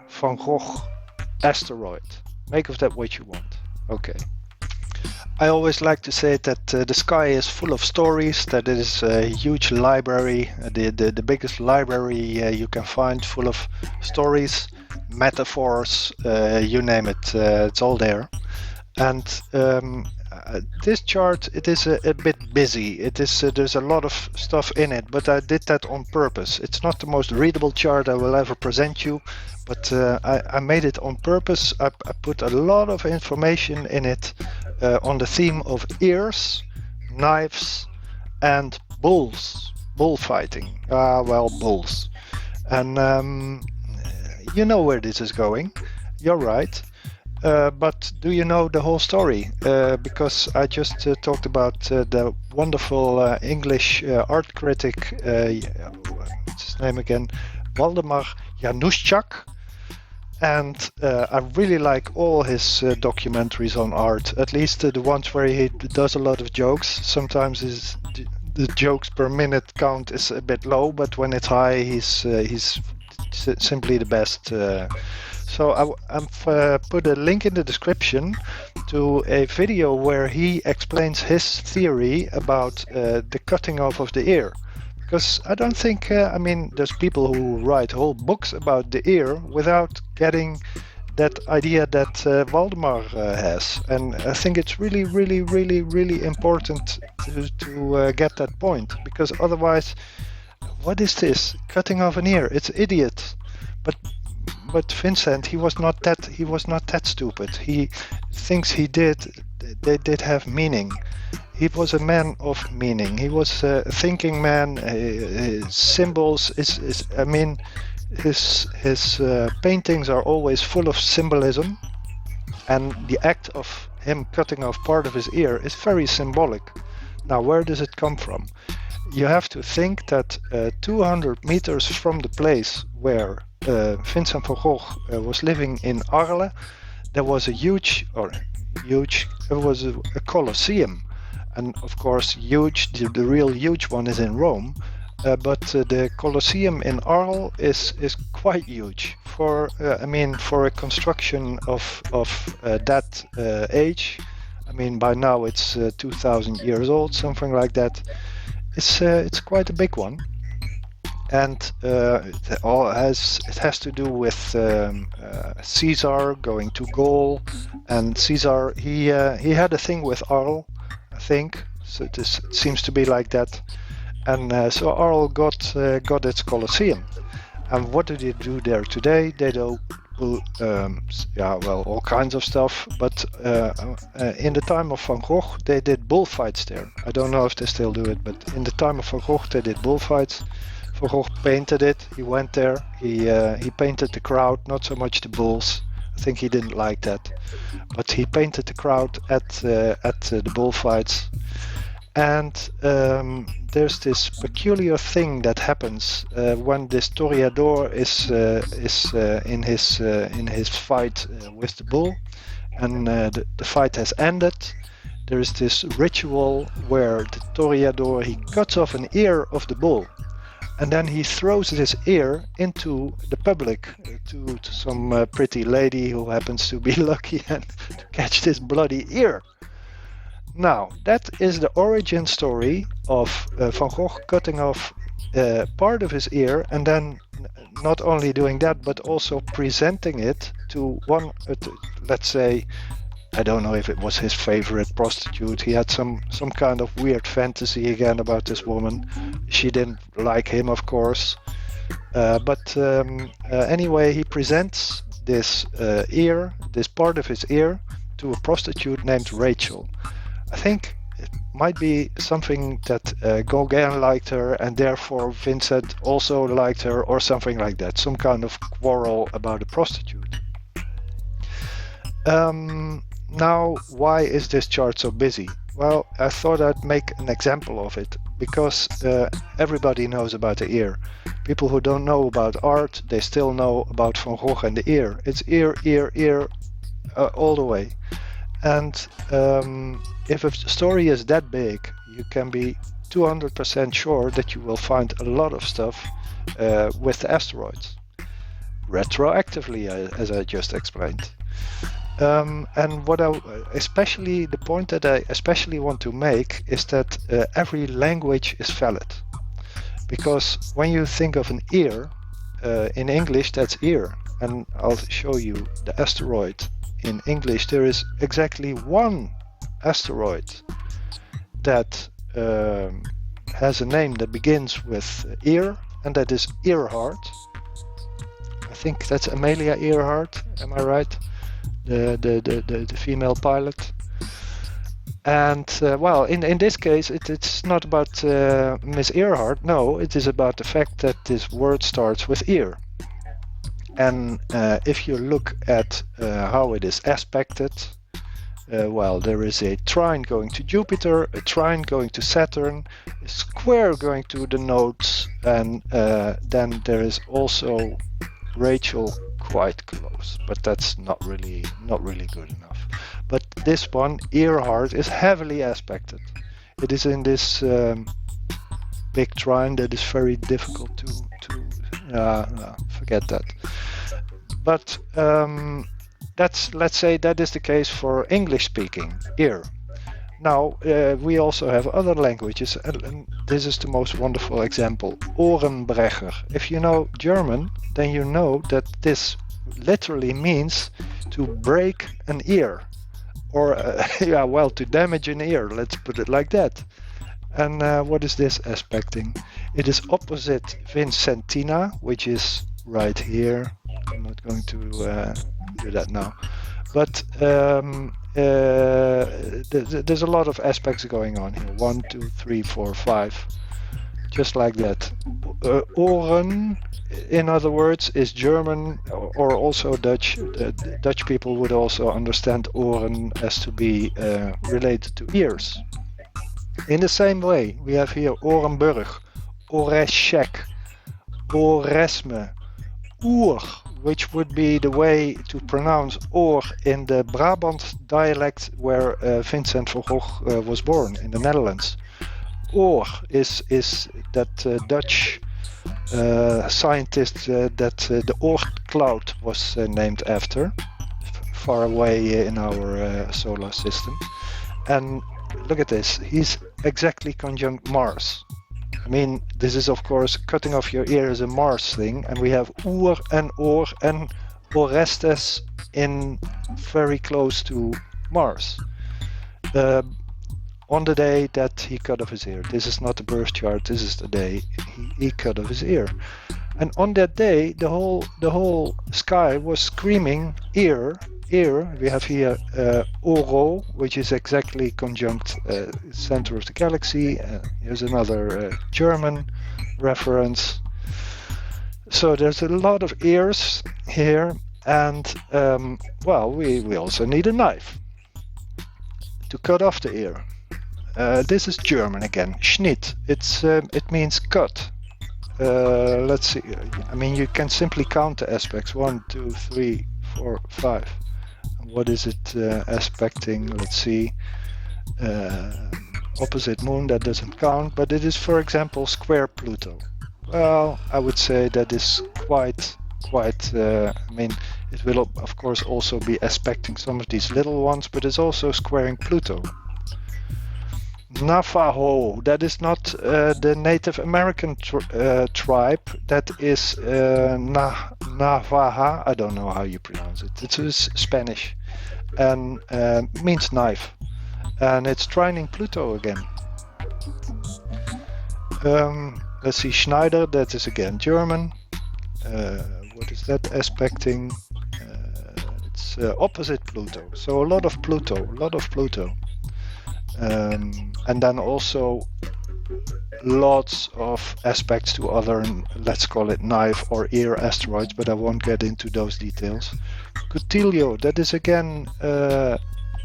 Van Gogh asteroid. Make of that what you want. Okay. I always like to say that the sky is full of stories, that it is a huge library, the biggest library you can find, full of stories, metaphors, you name it, it's all there. And this chart, it is a bit busy. It is there's a lot of stuff in it, but I did that on purpose. It's not the most readable chart I will ever present you, but I made it on purpose. I put a lot of information in it on the theme of ears, knives, and bulls, bullfighting. Bulls. And you know where this is going. You're right. But do you know the whole story? Because I just talked about the wonderful English art critic, what's his name again? Waldemar Januszczak. And I really like all his documentaries on art, at least the ones where he does a lot of jokes. Sometimes the jokes per minute count is a bit low, but when it's high, he's simply the best. So I've put a link in the description to a video where he explains his theory about the cutting off of the ear. Because I don't think, there's people who write whole books about the ear without getting that idea that Waldemar has. And I think it's really, really, really, really important to get that point. Because otherwise, what is this? Cutting off an ear? It's idiot. But Vincent, he was not that stupid. He thinks they did have meaning. He was a man of meaning. He was a thinking man. Symbols his paintings are always full of symbolism, and the act of him cutting off part of his ear is very symbolic. Now, where does it come from? You have to think that 200 meters from the place where Vincent van Gogh was living in Arles, there was a Colosseum. And of course, the real huge one is in Rome. But the Colosseum in Arles is quite huge for a construction of that age. I mean, by now it's 2,000 years old, something like that. It's quite a big one, and it has to do with Caesar going to Gaul, and Caesar he had a thing with Arles, I think. So it seems to be like that. And so Arles got its Colosseum. And what do they do there today? They do, all kinds of stuff. But in the time of Van Gogh, they did bullfights there. I don't know if they still do it, but in the time of Van Gogh, they did bullfights. Van Gogh painted it. He went there. He painted the crowd, not so much the bulls. I think he didn't like that, but he painted the crowd at the bullfights. And there's this peculiar thing that happens when this toreador is in his fight with the bull, and the fight has ended. There is this ritual where the toreador, he cuts off an ear of the bull, and then he throws this ear into the public to some pretty lady who happens to be lucky and to catch this bloody ear. Now, that is the origin story of Van Gogh cutting off part of his ear, and then not only doing that, but also presenting it to one, let's say, I don't know if it was his favorite prostitute. He had some kind of weird fantasy again about this woman. She didn't like him, of course. But anyway, he presents this ear, this part of his ear, to a prostitute named Rachel. I think it might be something that Gauguin liked her, and therefore Vincent also liked her, or something like that. Some kind of quarrel about a prostitute. Now, why is this chart so busy? Well, I thought I'd make an example of it, because everybody knows about the ear. People who don't know about art, they still know about Van Gogh and the ear. It's ear, ear, ear, all the way. And if a story is that big, you can be 200% sure that you will find a lot of stuff with the asteroids, retroactively, as I just explained. And what the point that I especially want to make is that every language is valid, because when you think of an ear, in English that's ear, and I'll show you the asteroid. In English, there is exactly one asteroid that has a name that begins with ear, and that is Earhart. I think that's Amelia Earhart. Am I right? The female pilot. And well, in this case, it's not about Miss Earhart. No, it is about the fact that this word starts with ear. And if you look at how it is aspected, well, there is a trine going to Jupiter, a trine going to Saturn, a square going to the nodes, and then there is also Rachel quite close, but that's not really good enough. But this one, Earhart, is heavily aspected. It is in this big trine that is very difficult to forget that. But let's say that is the case for English speaking ear. Now we also have other languages, and this is the most wonderful example, Ohrenbrecher. If you know German, then you know that this literally means to break an ear, or to damage an ear, let's put it like that. And what is this aspecting? It is opposite Vincentina, which is right here. I'm not going to do that now. But there's a lot of aspects going on here. 1, 2, 3, 4, 5. Just like that. Oren, in other words, is German or also Dutch. Dutch people would also understand oren as to be related to ears. In the same way, we have here Orenburg, Oreschek, Oresme, Oer, which would be the way to pronounce Oor in the Brabant dialect where Vincent van Gogh was born in the Netherlands. Oor is that Dutch scientist that the Oort cloud was named after, far away in our solar system. And look at this, he's exactly conjunct Mars. I mean, this is of course cutting off your ear is a Mars thing, and we have Oer and Orestes in very close to Mars. On the day that he cut off his ear. This is not the birth chart, this is the day he cut off his ear. And on that day, the whole sky was screaming ear. We have here Oro, which is exactly conjunct center of the galaxy. Here's another German reference. So there's a lot of ears here, and well, we also need a knife to cut off the ear. This is German again, Schnitt. It means cut. Let's see. I mean, you can simply count the aspects. 1, 2, 3, 4, 5. What is it aspecting? Let's see. Opposite moon, that doesn't count, but it is, for example, square Pluto. Well, I would say that is quite. I mean, it will of course also be aspecting some of these little ones, but it's also squaring Pluto. Navajo, that is not the Native American tribe, that is Navaja, I don't know how you pronounce it, it is Spanish, and means knife, and it's trining Pluto again. Let's see, Schneider, that is again German. What is that aspecting? It's opposite Pluto, so a lot of Pluto. And then also lots of aspects to other, let's call it knife or ear asteroids, but I won't get into those details. Coutillo, that is again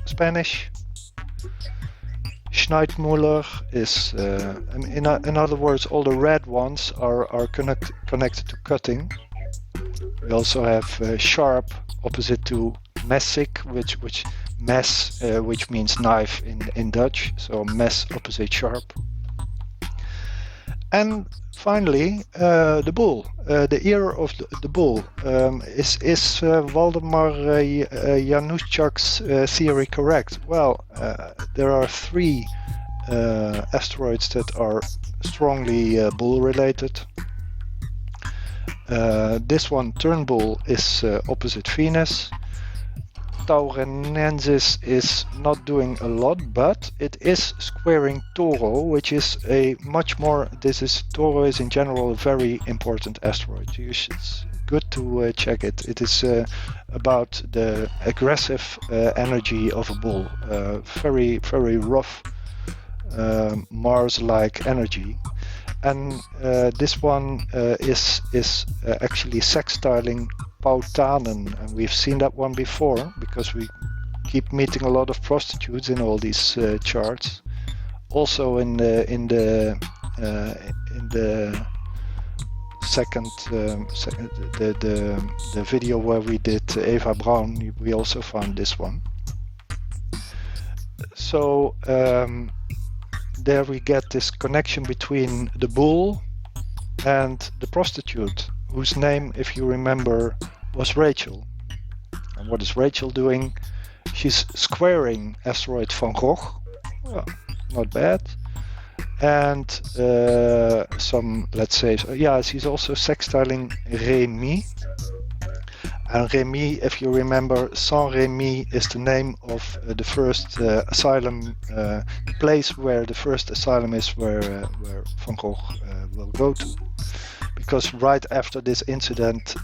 Spanish. Schneidmuller is, in other words, all the red ones are connected to cutting. We also have sharp, opposite to messig, which mes, which means knife in Dutch, so mes opposite sharp. And finally, the bull, the ear of the bull. Is Waldemar Januszczak's theory correct? Well, there are 3 asteroids that are strongly bull related. This one, Turnbull, is opposite Venus. Taurinensis is not doing a lot, but it is squaring Toro, which is a much more, Toro is in general a very important asteroid. It's good to check it. It is about the aggressive energy of a bull, very, very rough Mars-like energy. And this one is actually sextiling Pautanen, and we've seen that one before because we keep meeting a lot of prostitutes in all these charts. Also in the second the video where we did Eva Braun, we also found this one. So there we get this connection between the bull and the prostitute, whose name, if you remember, was Rachel. And what is Rachel doing? She's squaring asteroid Van Gogh. Well, not bad. And some, let's say, yeah, she's also sextiling Rémy. And Rémy, if you remember, Saint-Rémy is the name of the first asylum, the place where the first asylum is, where Van Gogh will go to. because right after this incident,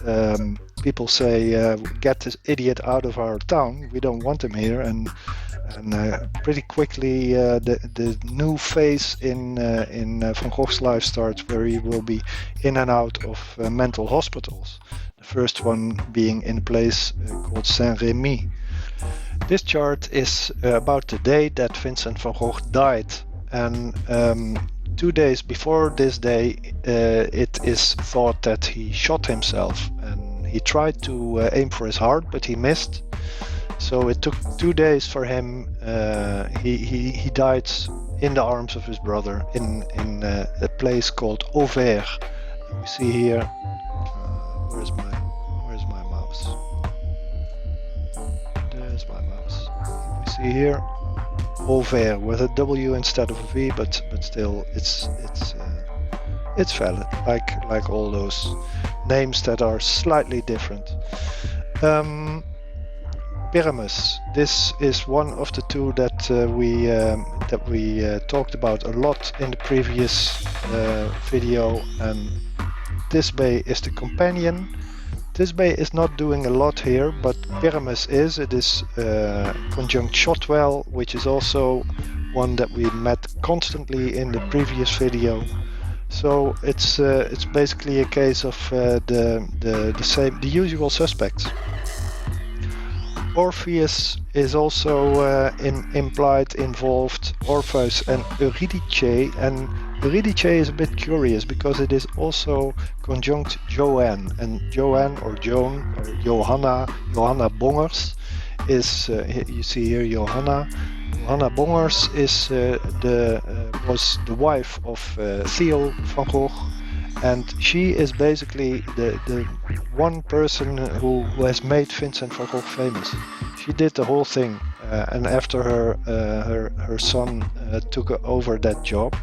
people say, "Get this idiot out of our town. We don't want him here." And pretty quickly, the new phase in Van Gogh's life starts, where he will be in and out of mental hospitals. The first one being in a place called Saint-Rémy. This chart is about the day that Vincent van Gogh died, and 2 days before this day, it is thought that he shot himself, and he tried to aim for his heart, but he missed. So it took 2 days for him. He died in the arms of his brother in a place called Auvers. We see here. Where's my mouse? There's my mouse. We see here Auvers with a W instead of a V, but still it's valid. Like all those names that are slightly different. Pyramus. This is one of the two that we talked about a lot in the previous video, and this bay is the companion. This bay is not doing a lot here, but Pyramus is. It is conjunct Shotwell, which is also one that we met constantly in the previous video. So it's basically a case of the usual suspects. Orpheus is also involved, Orpheus and Eurydice, and Eurydice is a bit curious because it is also conjunct Joanne, and Joanne or Joan or Johanna Bongers is you see here Johanna Bongers is was the wife of Theo van Gogh, and she is basically the one person who has made Vincent van Gogh famous. She did the whole thing, and after her son took over that job,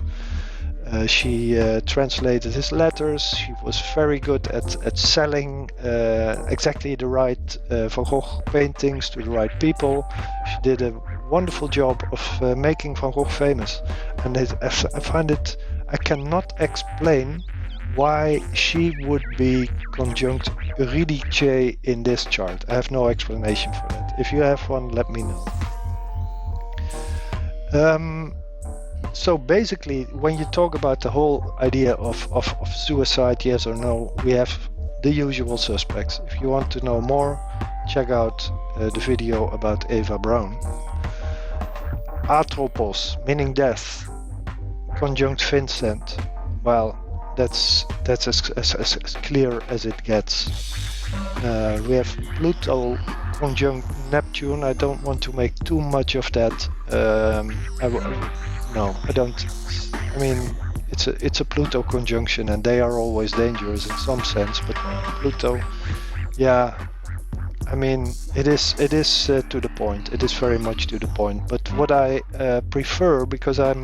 she translated his letters. She was very good at selling exactly the right Van Gogh paintings to the right people. She did a wonderful job of making Van Gogh famous, and I cannot explain why she would be conjunct Eurydice in this chart. I have no explanation for that. If you have one, let me know. So basically, when you talk about the whole idea of suicide, yes or no, we have the usual suspects. If you want to know more, check out the video about Eva Braun. Atropos, meaning death, conjunct Vincent. Well, that's as clear as it gets. We have Pluto conjunct Neptune. I don't want to make too much of that. No, I don't. I mean, it's a Pluto conjunction, and they are always dangerous in some sense. But Pluto, yeah, I mean, it is to the point. It is very much to the point. But what I prefer, because I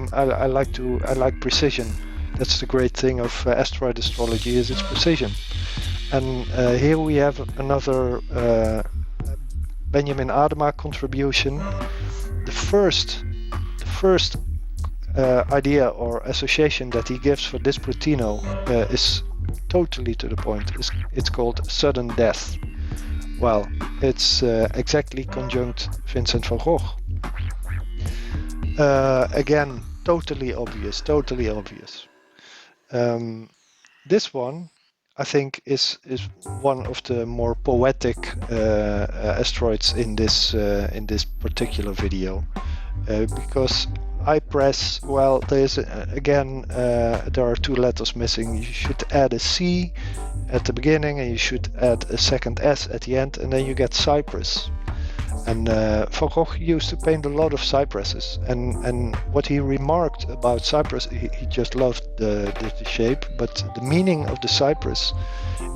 like precision. That's the great thing of asteroid astrology, is its precision. And here we have another Benjamin Adema contribution. The first idea or association that he gives for this Plutino is totally to the point. It's called sudden death. Well, it's exactly conjunct Vincent van Gogh. Again, totally obvious. This one, I think, is one of the more poetic asteroids in this particular video, because I press, well, there's again there are 2 letters missing. You should add a C at the beginning, and you should add a second S at the end, and then you get cypress. And Van Gogh used to paint a lot of cypresses, and what he remarked about cypress, he just loved the shape, but the meaning of the cypress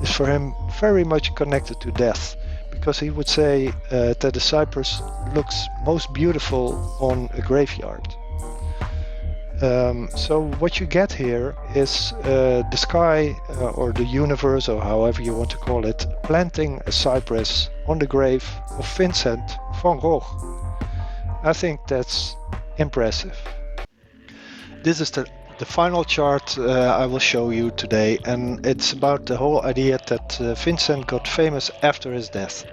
is for him very much connected to death, because he would say that the cypress looks most beautiful on a graveyard. So what you get here is the sky or the universe, or however you want to call it, planting a cypress on the grave of Vincent van Gogh. I think that's impressive. This is the the final chart I will show you today, and it's about the whole idea that Vincent got famous after his death,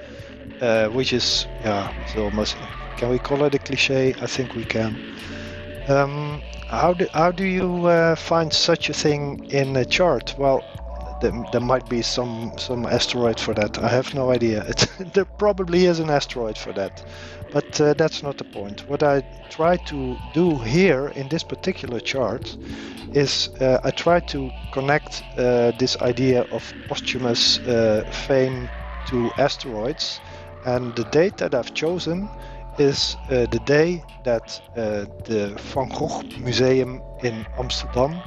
which is, it's almost, can we call it a cliche? I think we can. How do you find such a thing in a chart? Well, there might be some asteroid for that. I have no idea. There probably is an asteroid for that, but that's not the point. What I try to do here in this particular chart is I try to connect this idea of posthumous fame to asteroids, and the date that I've chosen is the day that the Van Gogh Museum in Amsterdam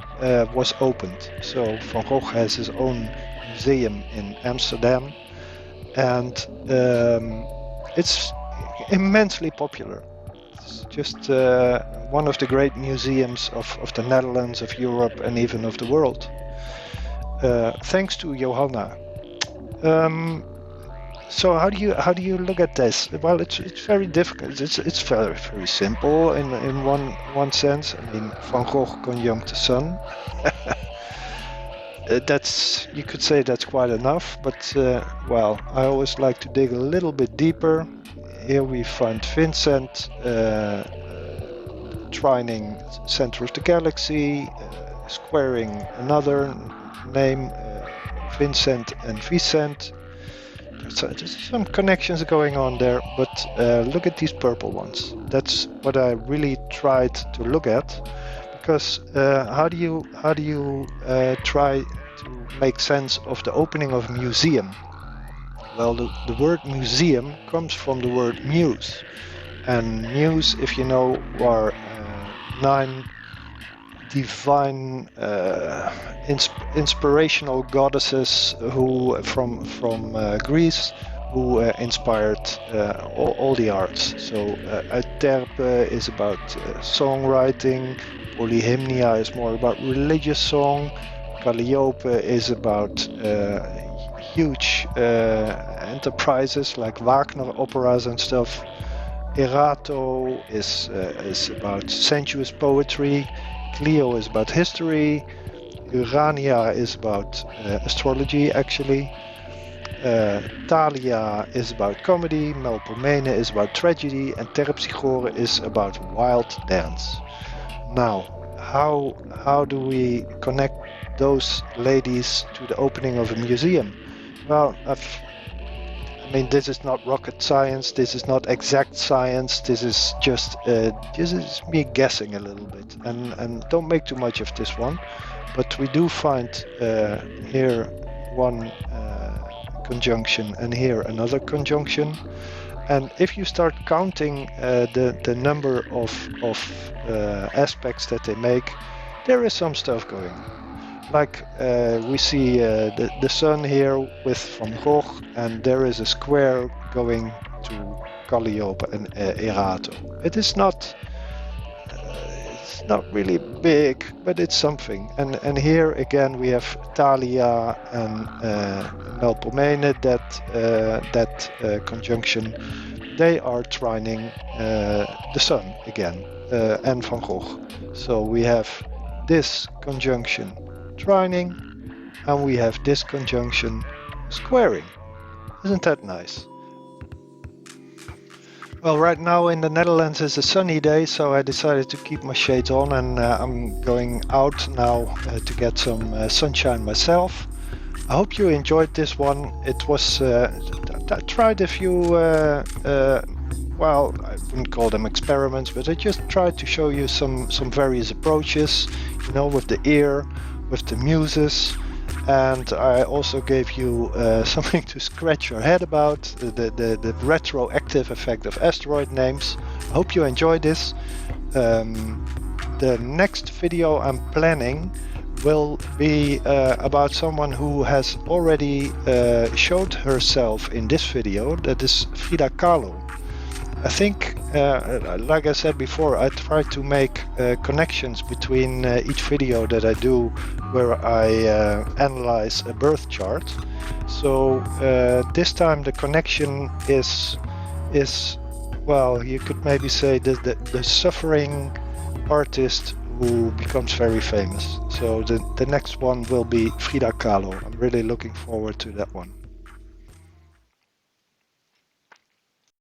was opened. So Van Gogh has his own museum in Amsterdam, and it's immensely popular. It's just one of the great museums of the Netherlands, of Europe, and even of the world. Thanks to Johanna. So how do you look at this? Well, it's very difficult. It's very simple in one sense. I mean, Van Gogh conjunct the sun. That's, you could say that's quite enough, but well, I always like to dig a little bit deeper. Here we find Vincent trining center of the galaxy, squaring another name, Vincent and Vicent. So there's some connections going on there, but look at these purple ones. That's what I really tried to look at, because how do you try to make sense of the opening of a museum? Well, the word museum comes from the word muse, and muse, if you know, are 9 divine inspirational goddesses who from Greece, who inspired all the arts. So Euterpe is about songwriting, Polyhymnia is more about religious song, Calliope is about huge enterprises like Wagner operas and stuff. Erato is about sensuous poetry. Clio is about history. Urania is about astrology, actually. Thalia is about comedy. Melpomene is about tragedy, and Terpsichore is about wild dance. Now, how do we connect those ladies to the opening of a museum? Well, I mean, this is not rocket science. This is not exact science. This is just me guessing a little bit, and don't make too much of this one. But we do find here one conjunction and here another conjunction. And if you start counting the number of aspects that they make, there is some stuff going on. Like we see the sun here with Van Gogh, and there is a square going to Calliope and Erato. It's not really big, but it's something. And here again we have Thalia and Melpomene. That conjunction, they are trining the sun again, and Van Gogh. So we have this conjunction trining, and we have this conjunction squaring. Isn't that nice? Well, right now in the Netherlands is a sunny day, so I decided to keep my shades on, and I'm going out now to get some sunshine myself. I hope you enjoyed this one. It was I tried a few well, I wouldn't call them experiments, but I just tried to show you some various approaches, you know, with the ear, with the muses, and I also gave you something to scratch your head about, the retroactive effect of asteroid names. I hope you enjoyed this. The next video I'm planning will be about someone who has already showed herself in this video. That is Frida Kahlo. I think, like I said before, I try to make connections between each video that I do where I analyze a birth chart. So this time the connection is well, you could maybe say the suffering artist who becomes very famous. So the next one will be Frida Kahlo. I'm really looking forward to that one.